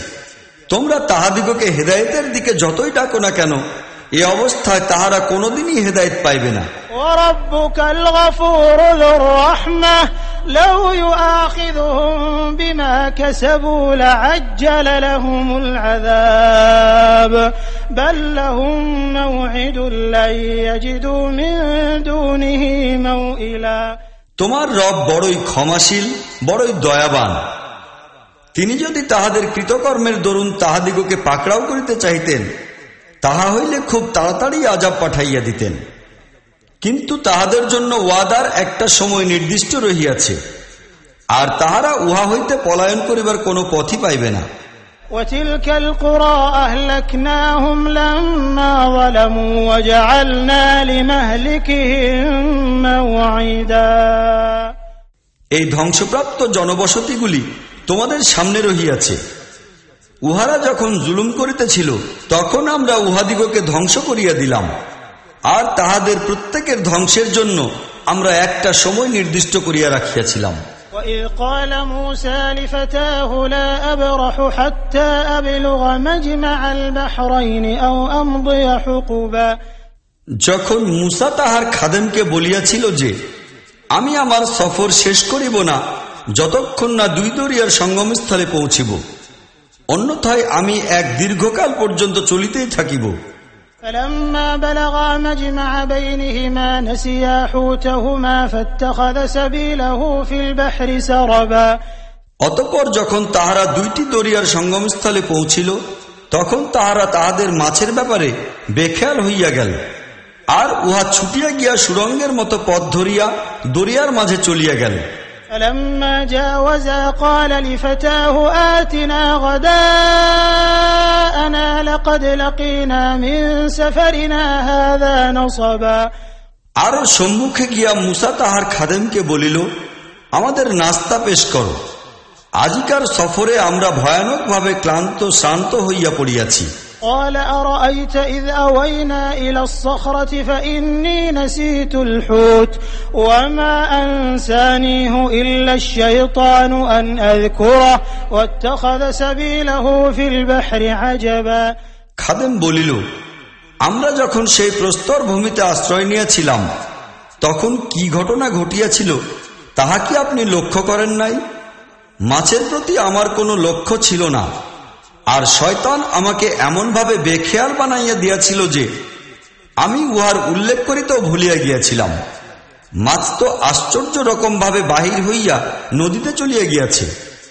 Speaker 4: তোমরা তাহাদিগকে হেদায়েতের দিকে যতই ডাকো না কেন এ অবস্থায় তাহারা কোনদিনই হেদায়েত পাইবে না।
Speaker 3: ওয়ারাব্বুকাল গফুরু যুর রাহমাহ লাউ ইউআখিযুহুম বিমা কাসাবু লাআজ্জালা লাহুমুল আযাব বাল লাহুম মাওঈদুন লা ইয়াজিদু মিন দুনিহি মাওইলা।
Speaker 4: তোমার রব বড়ই ক্ষমাশীল, বড়ই দয়াবান। তিনি যদি তাহাদের কৃতকর্মের দরুন তাহাদিগকে পাকড়াও করিতে চাইতেন তাহা হইলে খুব তাড়াতাড়ি আযাব পাঠাইয়া দিতেন, কিন্তু তাহাদের জন্য ওয়াদার একটা সময় নির্দিষ্ট রহিয়াছে, আর তাহারা উহা হইতে পলায়ন করিবার কোনো পথই পাইবে না।
Speaker 3: ওয়াতিলকাল কুরা আহলাকনাহুম লাম্মা যালামু ওয়াজআলনা লিমাহলিকিহিম মাওঈদা।
Speaker 4: এই ধ্বংসপ্রাপ্ত জনবসতিগুলি তোমাদের সামনে রহিয়াছে। উহারা যখন জুলুম করিতেছিল তখন আমরা উহাদিগকে ধ্বংস করিয়া দিলাম, আর তাহাদের প্রত্যেকের ধ্বংসের জন্য আমরা একটা সময় নির্দিষ্ট করিয়া রাখিয়াছিলাম।
Speaker 3: وَإِذْ قَالَ مُوسَى لِفَتَاهُ لَا أَبْرَحُ حَتَّى أَبْلُغَ مَجْمَعَ الْبَحْرَيْنِ أَوْ أَمْضِيَ حُقُبًا।
Speaker 4: যখন মূসা তাহার খাদেমকে বলিয়াছিল যে আমি আমার সফর শেষ করিব না যতক্ষণ না দুই দরিয়ার সঙ্গমস্থলে পৌঁছিব, অন্যথায় আমি এক দীর্ঘকাল পর্যন্ত চলিতেই থাকিব।
Speaker 3: فَلَمَّا بَلَغَا مَجْمَعَ بَيْنِهِمَا نَسِيَا حُوتَهُمَا فَاتَّخَذَ سَبِيلَهُ فِي الْبَحْرِ سَرَبًا।
Speaker 4: অতঃপর যখন তাহারা দুইটি দরিয়ার সঙ্গমস্থলে পৌঁছিল তখন তাহারা তাহাদের মাছের ব্যাপারে বেখেয়াল হইয়া গেল, আর উহা ছুটিয়া গিয়া সুরঙ্গের মতো পথ ধরিয়া দরিয়ার মাঝে চলিয়া গেল।
Speaker 3: فَلَمَّا جَاوَزَا قَالَ لِفَتَاهُ آتِنَا غَدَاءَنَا لَقَدْ لَقِينَا مِنْ سَفَرِنَا هَذَا نَصَبًا।
Speaker 4: আর সম্মুখে গিয়া মূসা তাহার খাদেমকে বলিল, আমাদের নাস্তা পেশ করো, আজিকার সফরে আমরা ভয়ানকভাবে ক্লান্ত শ্রান্ত হইয়া পড়িয়াছি।
Speaker 3: قال أرأيت إذ أوينا إلى الصخرة فإني نسيت الحوت وما أنسانيه إلا الشيطان أن أذكره واتخذ سبيله في البحر عجبا।
Speaker 4: খাদেম বলিল, আমরা যখন সেই প্রস্তর ভূমিতে আশ্রয় নিয়েছিলাম তখন কি ঘটনা ঘটিয়াছিল তাহা কি আপনি লক্ষ্য করেন নাই? মাছের প্রতি আমার কোনো লক্ষ্য ছিল না, আর শয়তান আমাকে এমনভাবে বেখেয়াল বানাইয়া দিয়াছিল যে আমি উহার উল্লেখ করিতেও ভুলিয়া গিয়াছিলাম। মাছ তো আশ্চর্য রকম ভাবে বাহির হইয়া নদীতে চলিয়া গিয়াছে।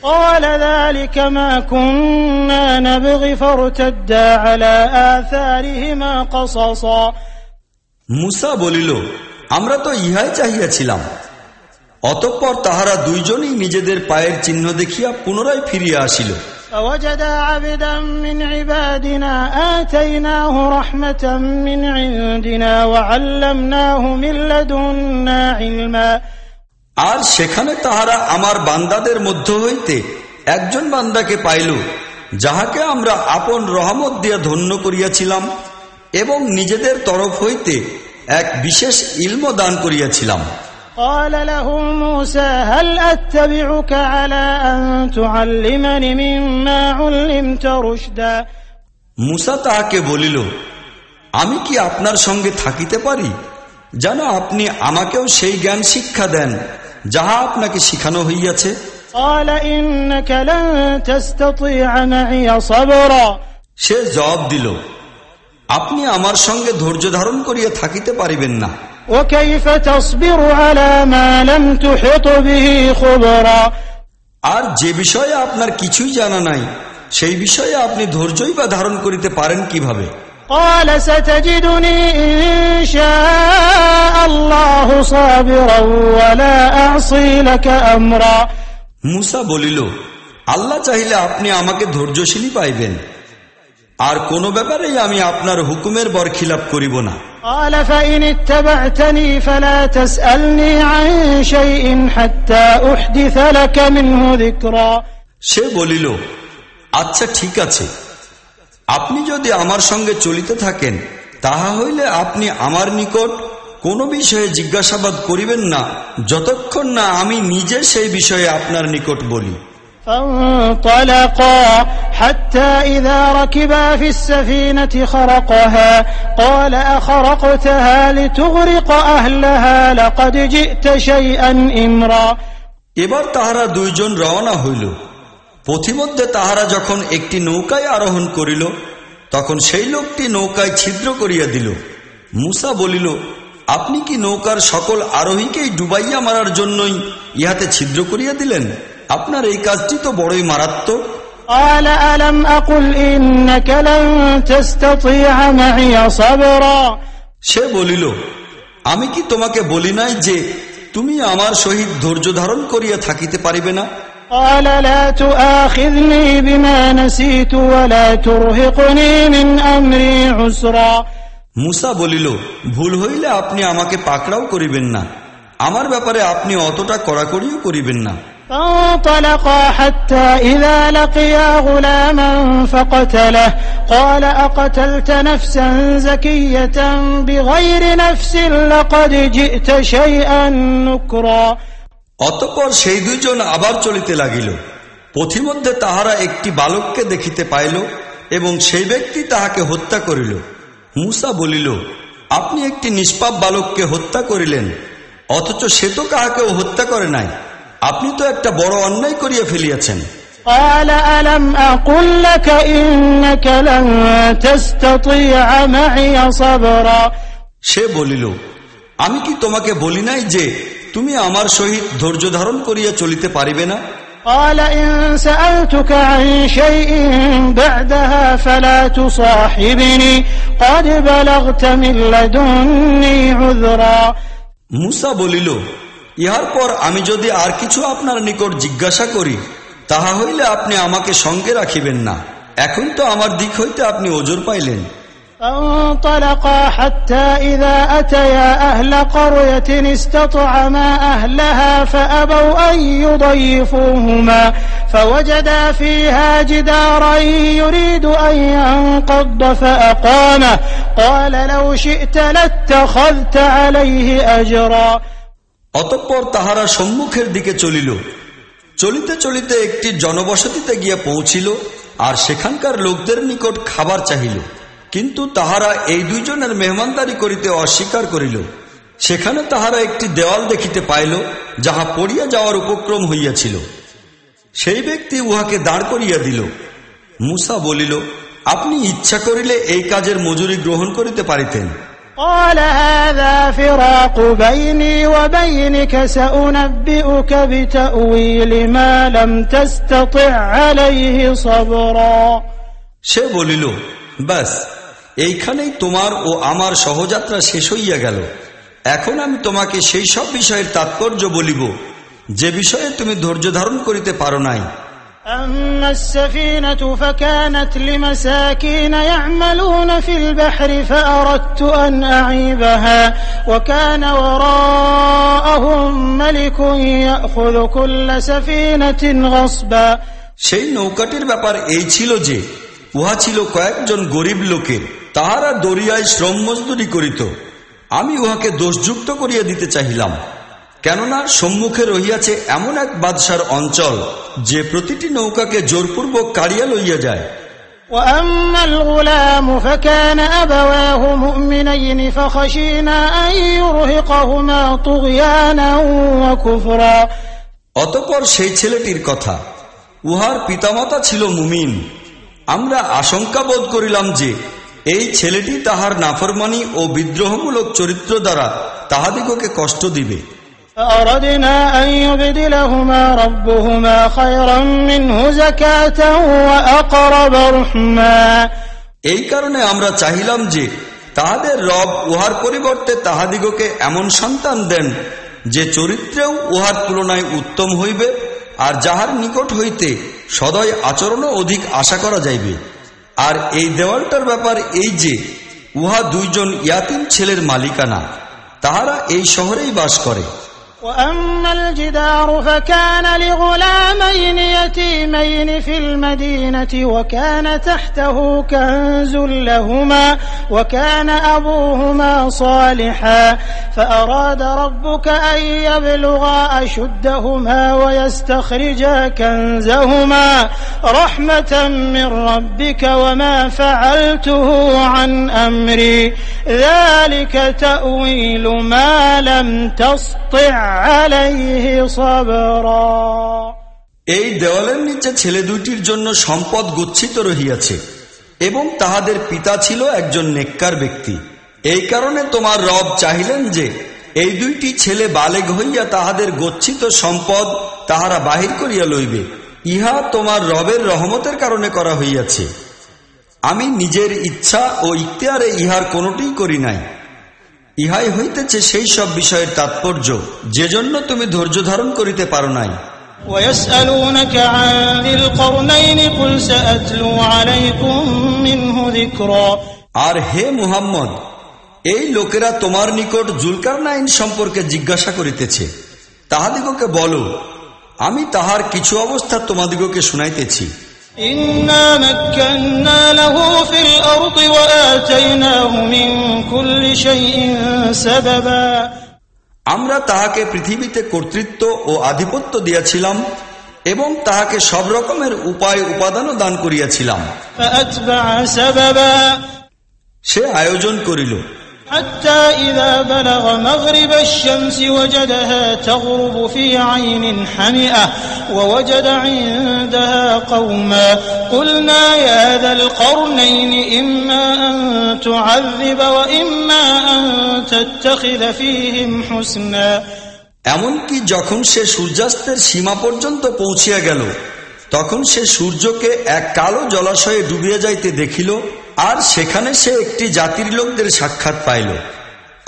Speaker 3: قال ذلك ما كنا نبغي فارتدا على آثارهما قصصا।
Speaker 4: মুসা বলিল, আমরা তো ইহাই চাহিয়াছিলাম। অতঃপর তাহারা দুইজনই নিজেদের পায়ের চিহ্ন দেখিয়া পুনরায় ফিরিয়া আসিল।
Speaker 3: فوجدا عبدا من عبادنا آتيناه رحمة من عندنا وعلمناه من لدنا علما।
Speaker 4: আর সেখানে তাহারা আমার বান্দাদের মধ্য হইতে একজন বান্দাকে পাইল, যাহাকে আমরা আপন রহমত দিয়া ধন্য করিয়াছিলাম এবং নিজেদের তরফ হইতে এক বিশেষ ইলম দান করিয়াছিলাম।
Speaker 3: قال له موسى هل أتبعك على أن تعلمني مما علمت رشدا।
Speaker 4: মুসা তাহাকে বলিল, আমি কি আপনার সঙ্গে থাকিতে পারি যেন আপনি আমাকেও সেই জ্ঞান শিক্ষা দেন যাহা আপনাকে শিখানো হইয়াছে।
Speaker 3: قال إنك لن تستطيع معي صبرا।
Speaker 4: সে জবাব দিল, আপনি আমার সঙ্গে ধৈর্য ধারণ করিয়া থাকিতে পারিবেন না।
Speaker 3: وكيف تصبر على ما لم تحط به خبرا।
Speaker 4: আর যে বিষয়ে আপনার কিছুই জানা নাই সেই বিষয়ে আপনি ধৈর্যই বা ধারণ করিতে পারেন কিভাবে?
Speaker 3: قال ستجدني إن شاء الله صابرا ولا أعصي لك أمرا।
Speaker 4: মুসা বলিল, আল্লাহ চাইলে আপনি আমাকে ধৈর্যশীলী পাইবেন, আর কোন ব্যাপারেই আমি আপনার হুকুমের বরখিলাপ করিব না।
Speaker 3: قال فإن اتبعتني فلا تسألني عن شيء حتى أحدث لك منه ذكرا।
Speaker 4: সে বলিল, আচ্ছা ঠিক আছে, আপনি যদি আমার সঙ্গে চলিতে থাকেন তাহা হইলে আপনি আমার নিকট কোন বিষয়ে জিজ্ঞাসাবাদ করিবেন না যতক্ষণ না আমি নিজে সেই বিষয়ে আপনার নিকট বলি।
Speaker 3: فانطلقا حتى إذا ركبا في السفينة خرقها قال أخرقتها لتغرق أهلها لقد جئت شيئا إمرا।
Speaker 4: এবার তাহারা দুইজন রওনা হইল। পথিমধ্যে তাহারা যখন একটি নৌকায় আরোহণ করিল তখন সেই লোকটি নৌকায় ছিদ্র করিয়া দিল। মুসা বলিল, আপনি কি নৌকার সকল আরোহীকেই ডুবাইয়া মারার জন্যই ইহাতে ছিদ্র করিয়া দিলেন? আপনার এই কাজটি তো বড়ই মারাত্মক।
Speaker 3: قال ألم أقل إنك لن تستطيع معي صبرا।
Speaker 4: সে বলিল, আমি কি তোমাকে বলি নাই যে তুমি আমার সহিত ধৈর্য ধারণ করিয়া থাকিতে পারিবে না?
Speaker 3: قال لا تؤاخذني بما نسيت ولا ترهقني من أمري عسرا।
Speaker 4: মুসা বলিল, ভুল হইলে আপনি আমাকে পাকড়াও করিবেন না, আমার ব্যাপারে আপনি অতটা কড়াকড়িও করিবেন না।
Speaker 3: فانطلقا حتى إذا لقيا غلاما فقتله قال أقتلت نفسا زكية بغير نفس لقد جئت شيئا نكرا।
Speaker 4: অতঃপর সেই দুইজন আবার চলিতে লাগিল। পথিমধ্যে তাহারা একটি বালককে দেখিতে পাইল এবং সেই ব্যক্তি তাহাকে হত্যা করিল। মুসা বলিল, আপনি একটি নিষ্পাপ বালককে হত্যা করিলেন, অথচ সে তো কাহাকেও হত্যা করে নাই। আপনি তো একটা বড় অন্যায় করিয়া ফেলিয়াছেন।
Speaker 3: قال ألم أقل لك إنك لن تستطيع معي صبرا।
Speaker 4: সে বলিল, আমি কি তোমাকে বলি নাই যে তুমি আমার সহিত ধৈর্য ধারণ করিয়া চলিতে পারিবে না?
Speaker 3: قال إن سألتك عن شيء بعدها فلا تصاحبني قد بلغت من لدني عذرا।
Speaker 4: মুসা বলিল, ইহার পর আমি যদি আর কিছু আপনার নিকট জিজ্ঞাসা করি তাহা হইলে আপনি আমাকে সঙ্গে রাখিবেন না, এখন তো আমার দিক হইতে আপনি ওজর পাইলেন।
Speaker 3: فانطلقا حتى إذا أتيا أهل قرية استطعما أهلها فأبوا أن يضيفوهما فوجدا فيها جدارا يريد أن ينقض فأقامه قال لو شئت لاتخذت عليه أجرا।
Speaker 4: অতঃপর তাহারা সম্মুখের দিকে চলিল। চলিতে চলিতে একটি জনবসতিতে গিয়া পৌঁছিল আর সেখানকার লোকদের নিকট খাবার চাহিল, কিন্তু তাহারা এই দুইজনের মেহমানদারি করিতে অস্বীকার করিল। সেখানে তাহারা একটি দেওয়াল দেখিতে পাইল, যাহা পড়িয়া যাওয়ার উপক্রম হইয়াছিল। সেই ব্যক্তি উহাকে দাঁড় করিয়া দিল। মূসা বলিল, আপনি ইচ্ছা করিলে এই কাজের মজুরি গ্রহণ করিতে পারিতেন।
Speaker 3: قال هذا فراق بيني وبينك سأنبئك بتأويل ما لم تستطع عليه صبرا।
Speaker 4: সে বলিল, বাস এইখানেই তোমার ও আমার সহযাত্রা শেষ হইয়া গেল। এখন আমি তোমাকে সেই সব বিষয়ের তাৎপর্য বলিব যে বিষয়ে তুমি ধৈর্য ধারণ করিতে পারো নাই।
Speaker 3: أما السفينة فكانت لمساكين يعملون في البحر فأردت أن أعيبها وكان وراءهم ملك يأخذ كل سفينة غصبا।
Speaker 4: সেই নৌকাটির ব্যাপার এই ছিল যে উহা ছিল কয়েকজন গরিব লোকের, তাহারা দরিয়ায় শ্রম মজদুরি করিত। আমি উহাকে দোষযুক্ত করিয়া দিতে চাহিলাম, কেননা সম্মুখে রহিয়াছে এমন এক বাদশার অঞ্চল যে প্রতিটি নৌকাকে জোরপূর্বক কাড়িয়া লইয়া যায়।
Speaker 3: وأما الغلام فكان أبواه مؤمنين فخشينا أن يرهقهما طغيانا وكفرا।
Speaker 4: অতঃপর সেই ছেলেটির কথা, উহার পিতামাতা ছিল মুমিন। আমরা আশঙ্কা বোধ করিলাম যে এই ছেলেটি তাহার নাফরমানি ও বিদ্রোহমূলক চরিত্র দ্বারা তাহাদিগকে কষ্ট দিবে।
Speaker 3: فأردنا أن يبدلهما ربهما خيرا منه زكاة وأقرب رحما।
Speaker 4: এই কারণে আমরা চাহিলাম যে তাহাদের রব উহার পরিবর্তে তাহাদিগকে এমন সন্তান দেন যে চরিত্রেও উহার তুলনায় উত্তম হইবে, আর যাহার নিকট হইতে সদয় আচরণও অধিক আশা করা যাইবে। আর এই দেওয়ালটার ব্যাপার এই যে উহা দুইজন ইয়াতিম ছেলের মালিকানা, তাহারা এই শহরেই বাস করে।
Speaker 3: وأما الجدار فكان لغلامين يتيمين في المدينة وكان تحته كنز لهما وكان أبوهما صالحا فأراد ربك أن يبلغا أشدهما ويستخرجا كنزهما رحمة من ربك وما فعلته عن أمري ذلك تأويل ما لم تسطع
Speaker 4: এই দেওয়ালের নিচে ছেলে দুইটির জন্য সম্পদ গচ্ছিত রহিয়াছে এবং তাহাদের পিতা ছিল একজন নেককার ব্যক্তি। এই কারণে তোমার রব চাহিলেন যে এই দুইটি ছেলে বালেগ হইয়া তাহাদের গচ্ছিত সম্পদ তাহারা বাহির করিয়া লইবে। ইহা তোমার রবের রহমতের কারণে করা হইয়াছে। আমি নিজের ইচ্ছা ও ইখতিয়ারে ইহার কোনটিই করি নাই। ইহাই হইতেছে সেই সব বিষয়ের তাৎপর্য যে জন্য তুমি ধৈর্য ধারণ করিতে পারো নাই।
Speaker 3: ويسألونك عن ذي القرنين قل سأتلو عليكم منه ذكرا।
Speaker 4: আর হে মুহাম্মদ, এই লোকেরা তোমার নিকট জুলকারনাইন সম্পর্কে জিজ্ঞাসা করিতেছে। তাহাদিগকে বলো, আমি তাহার কিছু অবস্থা তোমাদিগকে শুনাইতেছি।
Speaker 3: إنا مكنا له في الأرض وآتيناه من كل شيء سببا।
Speaker 4: আমরা তাহাকে পৃথিবীতে কর্তৃত্ব ও আধিপত্য দিয়াছিলাম এবং তাহাকে সব রকমের উপায় উপাদানও দান করিয়াছিলাম।
Speaker 3: فأتبع سببا।
Speaker 4: সে আয়োজন করিল।
Speaker 3: حتى إذا بلغ مغرب الشمس وجدها تغرب في عين حمئة ووجد عندها قوما قلنا يا ذا القرنين إما أن تعذب وإما أن تتخذ فيهم حسنا।
Speaker 4: এমনকি যখন সে সূর্যাস্তের সীমা পর্যন্ত পৌঁছিয়া গেল, তখন সে সূর্যকে এক কালো জলাশয়ে ডুবিয়া যাইতে দেখিল, আর সেখানে সে একটি জাতির লোকদের সাক্ষাৎ পাইল।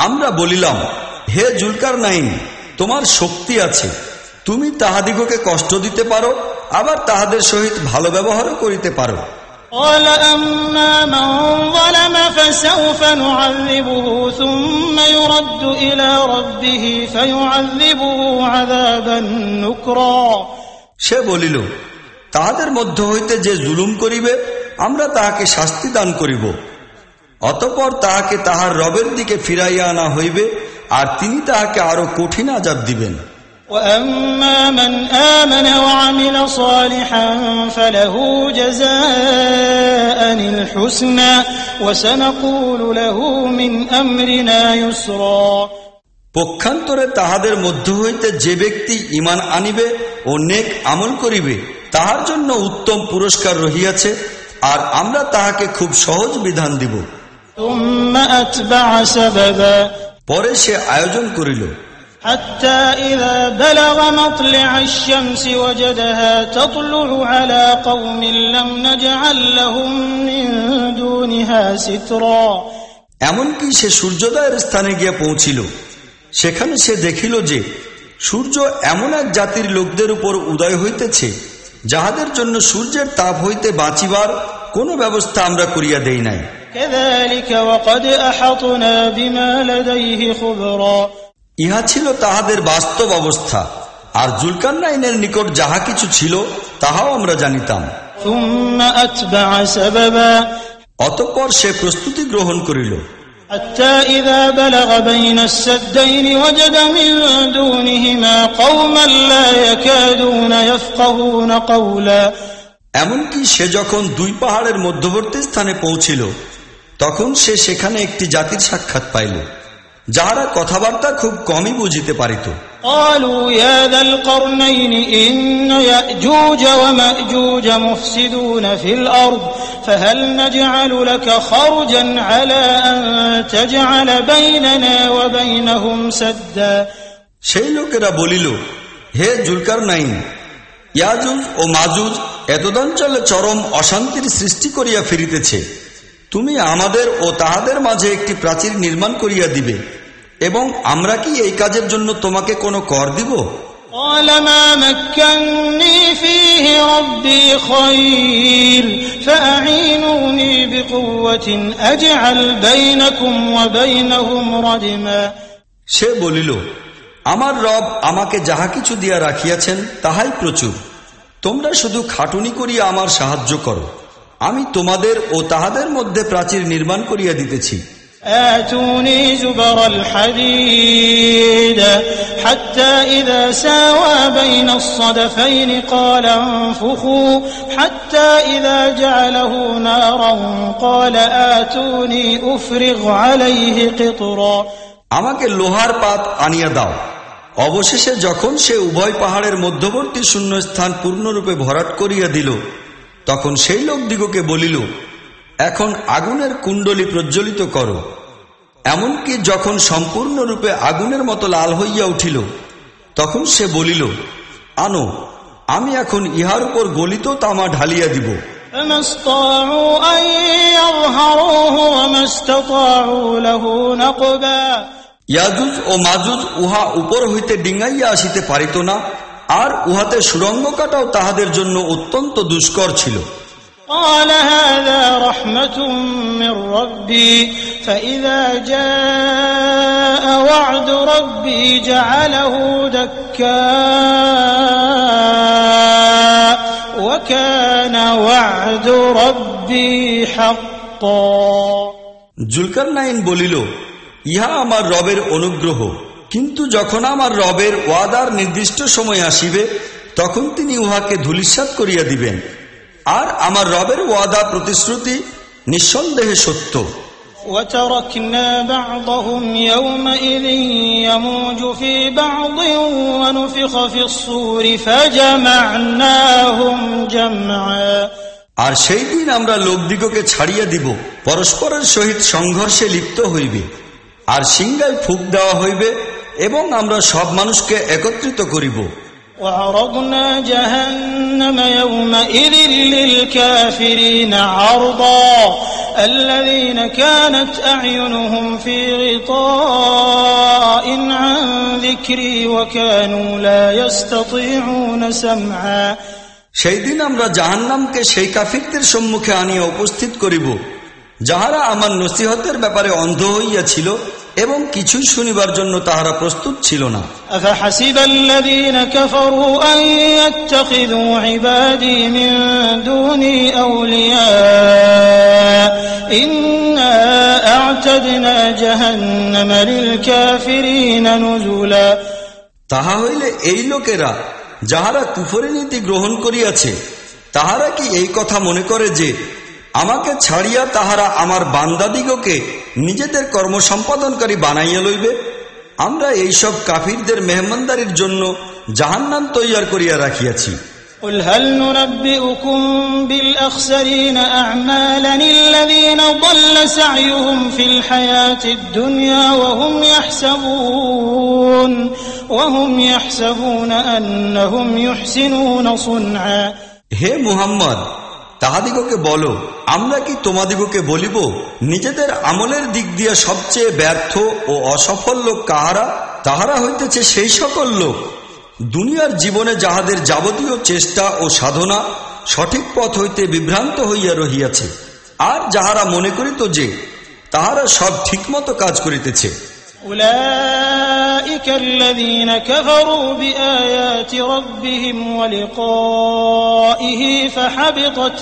Speaker 4: আমরা বলিলাম, হে জুলকারনাইন, তোমার শক্তি আছে, তুমি তাহাদিগকে কষ্ট দিতে পারো, আবার তাহাদের সহিত ভালো ব্যবহারও করিতে পারো।
Speaker 3: قال أما من ظلم فسوف نعذبه ثم يرد إلى ربه فيعذبه عذابا نكرا।
Speaker 4: সে বলিল, তাহাদের মধ্য হইতে যে জুলুম করিবে আমরা তাহাকে শাস্তি দান করিব, অতঃপর তাহাকে তাহার রবের দিকে ফিরাইয়া আনা হইবে, আর তিনি তাহাকে আরো কঠিন আযাব দিবেন।
Speaker 3: وأما من آمن وعمل صالحا فله جزاء الحسنى وسنقول له من أمرنا يسرا।
Speaker 4: পক্ষান্তরে তাহাদের মধ্য হইতে যে ব্যক্তি ঈমান আনিবে ও নেক আমল করিবে তাহার জন্য উত্তম পুরস্কার রহিয়াছে, আর আমরা তাহাকে খুব সহজ বিধান দিব। পরে সে আয়োজন করিল,
Speaker 3: حتى إذا بلغ مطلع الشمس وجدها تطلع على قوم لم نجعل لهم من دونها سترا।
Speaker 4: এমনকি সে সূর্যোদয়ের স্থানে গিয়ে পৌঁছিল। সেখানে সে দেখিল যে সূর্য এমন এক জাতির লোকদের উপর উদয় হইতেছে যাহাদের জন্য সূর্যের তাপ হইতে বাঁচিবার কোনো ব্যবস্থা আমরা করিয়া দেই নাই।
Speaker 3: كذلك وقد أحطنا بما لديه خبرا।
Speaker 4: ইহা ছিল তাহাদের বাস্তব অবস্থা, আর জুলকারনাইনের নিকট যাহা কিছু ছিল তাহাও আমরা জানিতাম।
Speaker 3: ثم أتبع سببا।
Speaker 4: অতঃপর সে প্রস্তুতি গ্রহণ করিল।
Speaker 3: حتى إذا بلغ بين السدين وجد من دونهما قوما لا يكادون يفقهون قولا।
Speaker 4: এমনকি সে যখন দুই পাহাড়ের মধ্যবর্তী স্থানে পৌঁছিল তখন সে সেখানে একটি জাতির সাক্ষাৎ পাইল যাহারা কথাবার্তা খুব কমই বুঝিতে পারিত।
Speaker 3: قالوا يا ذا القرنين إن يأجوج ومأجوج مفسدون في الأرض فهل نجعل لك خرجا على أن تجعل بيننا وبينهم سدا।
Speaker 4: সেই লোকেরা বলিল, হে জুলকারনাইন, ইয়াজুজ ও মাজুজ এতদঞ্চলে চরম অশান্তির সৃষ্টি করিয়া ফিরিতেছে, তুমি আমাদের ও তাহাদের মাঝে একটি প্রাচীর নির্মাণ করিয়া দিবে এবং আমরা কি এই কাজের জন্য তোমাকে কোনো কর দিব?
Speaker 3: قال ما مكنني فيه ربي خير فأعينوني بقوة أجعل بينكم وبينهم ردما।
Speaker 4: সে বলিল, আমার রব আমাকে যাহা কিছু দিয়া রাখিয়াছেন তাহাই প্রচুর, তোমরা শুধু খাটুনি করিয়া আমার সাহায্য করো, আমি তোমাদের ও তাহাদের মধ্যে প্রাচীর নির্মাণ করিয়া দিতেছি।
Speaker 3: آتوني زبر الحديد حتى إذا ساوى بين الصدفين قال انفخوا حتى إذا جعله نارا قال آتوني أفرغ عليه قطرا।
Speaker 4: আমাকে লোহার পাত আনিয়া দাও। অবশেষে যখন সে উভয় পাহাড়ের মধ্যবর্তী শূন্য স্থান পূর্ণরূপে ভরাট করিয়া দিল তখন সেই লোকদিগকে বলিল, এখন আগুনের কুণ্ডলী প্রজ্বলিত করো। এমনকি যখন সম্পূর্ণরূপে আগুনের মতো লাল হইয়া উঠিল তখন সে বলিল, আনো, আমি এখন ইহার উপর গলিত তামা ঢালিয়া দিব। ইয়াজুজ ও মাজুজ উহা উপর হইতে ডিঙ্গাইয়া আসিতে পারিত না, আর উহাতে সুড়ঙ্গ কাটাও তাহাদের জন্য অত্যন্ত দুষ্কর ছিল।
Speaker 3: قال هذا رحمة من ربي فإذا جاء وعد ربي جعله دكاء وكان وعد ربي حقا।
Speaker 4: জুলকারনাইন বলিল, ইহা আমার রবের অনুগ্রহ, কিন্তু যখন আমার রবের ওয়াদার নির্দিষ্ট সময় আসিবে তখন তিনি উহাকে ধূলিসাৎ করিয়া দিবেন, আর আমার রবের ওয়াদা প্রতিশ্রুতি নিঃসন্দেহে সত্য।
Speaker 3: وتركنا بعضهم يومئذ يموج في بعض ونفخ في الصور فجمعناهم جمعا।
Speaker 4: আর সেই দিন আমরা লোকদিগকে ছাড়িয়া দিব, পরস্পরের সহিত সংঘর্ষে লিপ্ত হইবে, আর সিংহায় ফুঁক দেওয়া হইবে এবং আমরা সব মানুষকে একত্রিত করিব।
Speaker 3: وعرضنا جهنم يومئذ للكافرين عرضا الذين كانت أعينهم في غطاء عن ذكري وكانوا لا يستطيعون سمعا।
Speaker 4: সেই দিন আমরা জাহান্নামকে সেই কাফিরদের সম্মুখে আনিয়া উপস্থিত করিব যাহারা আমার নসিহতের ব্যাপারে অন্ধ হইয়াছিল এবং কিছুই শুনিবার জন্য তাহারা প্রস্তুত ছিল না।
Speaker 3: أفحسب الذين كفروا أن يتخذوا عبادي من دوني أولياء إنا أعتدنا جهنم للكافرين نزلا।
Speaker 4: তাহা হইলে এই লোকেরা যাহারা কুফরি নীতি গ্রহণ করিয়াছে তাহারা কি এই কথা মনে করে যে আমাকে ছাড়িয়া তাহারা আমার বান্দাদিগকে নিজেদের কর্ম সম্পাদনকারী বানাইয়া লইবে? আমরা এইসব কাফিরদের মেহমানদারির জন্য জাহান্নাম তৈয়ার করিয়া রাখিয়াছি।
Speaker 3: قل هل ننبئكم بالأخسرين أعمالا الذين ضل سعيهم في الحياة الدنيا وهم يحسبون أنهم يحسنون صنعا।
Speaker 4: হে মুহাম্মদ, তাহাদিগকে বলো, আমরা কি তোমাদিগকে বলিব নিজেদের আমলের দিক দিয়া সবচেয়ে ব্যর্থ ও অসফল লোক কাহারা? তাহারা হইতেছে সেই সকল লোক দুনিয়ার জীবনে যাহাদের যাবতীয় চেষ্টা ও সাধনা সঠিক পথ হইতে বিভ্রান্ত হইয়া রহিয়াছে, আর যাহারা মনে করিত যে তাহারা সব ঠিকমতো কাজ করিতেছে।
Speaker 3: أولئك الذين كفروا بآيات ربهم ولقائه فحبطت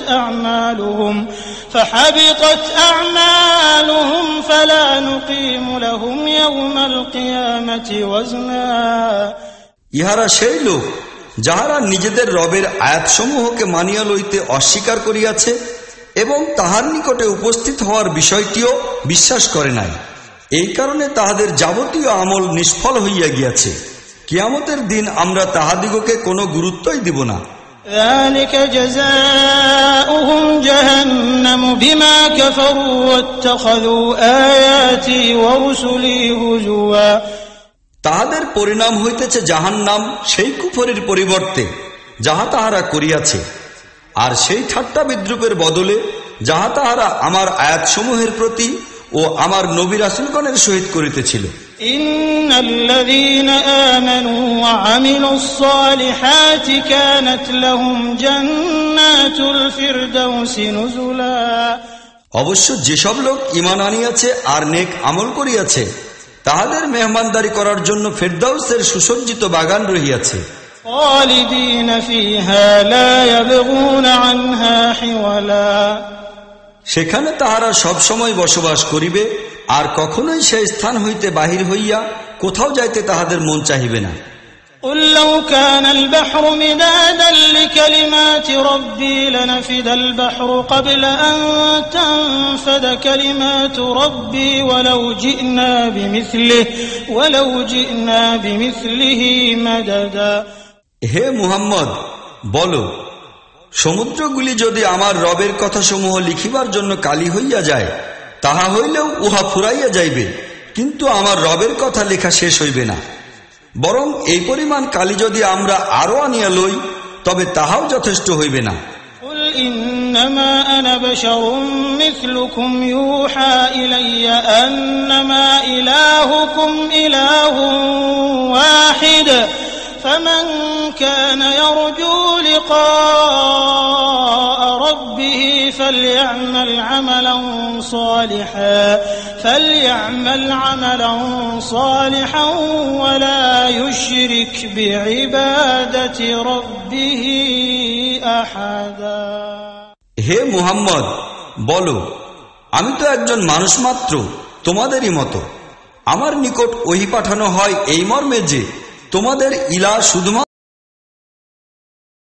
Speaker 3: أعمالهم فلا نقيم لهم يوم القيامة وزنا।
Speaker 4: ইহারা সেই লোক যাহারা নিজেদের রবের আয়াতসমূহকে মানিয়া লইতে অস্বীকার করিয়াছে এবং তাহার নিকটে উপস্থিত হওয়ার বিষয়টিও বিশ্বাস করে নাই। এই কারণে তাহাদের যাবতীয় আমল নিষ্ফল হইয়া গিয়াছে। কিয়ামতের দিন আমরা তাহাদিগকে কোনো গুরুত্বই দিব না।
Speaker 3: ذلك جزاؤهم جهنم بما كفروا واتخذوا آياتي ورسلي هزوا।
Speaker 4: তাহাদের পরিণাম হইতেছে জাহান্নাম সেই কুফরের পরিবর্তে যাহা তাহারা করিয়াছে, আর সেই ঠাট্টা বিদ্রুপের বদলে যাহা তাহারা আমার আয়াতসমূহের প্রতি ও আমার নবী রাসূলগণের সহিত করিতেছিল।
Speaker 3: ইন্নাল্লাযীনা আমানু ওয়া আমিলুস সালিহাতি কানাত লাহুম জান্নাতুল ফিরদাউসি নুজুলা।
Speaker 4: অবশ্য যেসব লোক ঈমান আনিয়াছে আর নেক আমল করিয়াছে তাহাদের মেহমানদারি করার জন্য ফিরদাউসের সুসজ্জিত বাগান রহিয়াছে।
Speaker 3: খালিদিনা ফিহা লা ইয়াবগুনা আনহা হিওয়ালা।
Speaker 4: সেখানে তাহারা সব সময় বসবাস করিবে, আর কখনোই সেই স্থান হইতে বাহির হইয়া কোথাও যাইতে তাহাদের মন চাহিবে না।
Speaker 3: قل لو كان البحر مدادا لكلمات ربي لنفد البحر قبل أن تنفد كلمات ربي ولو جئنا بمثله مددا।
Speaker 4: হে মুহাম্মদ, বলো, সমুদ্রগুলি যদি আমার রবের কথাসমূহ লিখিবার জন্য কালি হইয়া যায় তাহা হইলেও উহা ফুরাইয়া যাইবে, কিন্তু আমার রবের কথা লেখা শেষ হইবে না। বরং এই পরিমাণ কালি যদি আমরা আরো আনিয়া লই তবে তাহাও যথেষ্ট হইবে না।
Speaker 3: قل إنما أنا بشر مثلكم يوحى إلي أنما إلهكم إله واحد فمن كان يرجو لقاء ربه فليعمل عملا صالحا ولا يشرك بعبادة ربه أحدا।
Speaker 4: হে মুহাম্মদ, বলো, আমি তো একজন মানুষ মাত্র, তোমাদেরই মতো। আমার নিকট ওহী পাঠানো হয় এই মর্মে যে তোমাদের ইলাহ শুধুমাত্র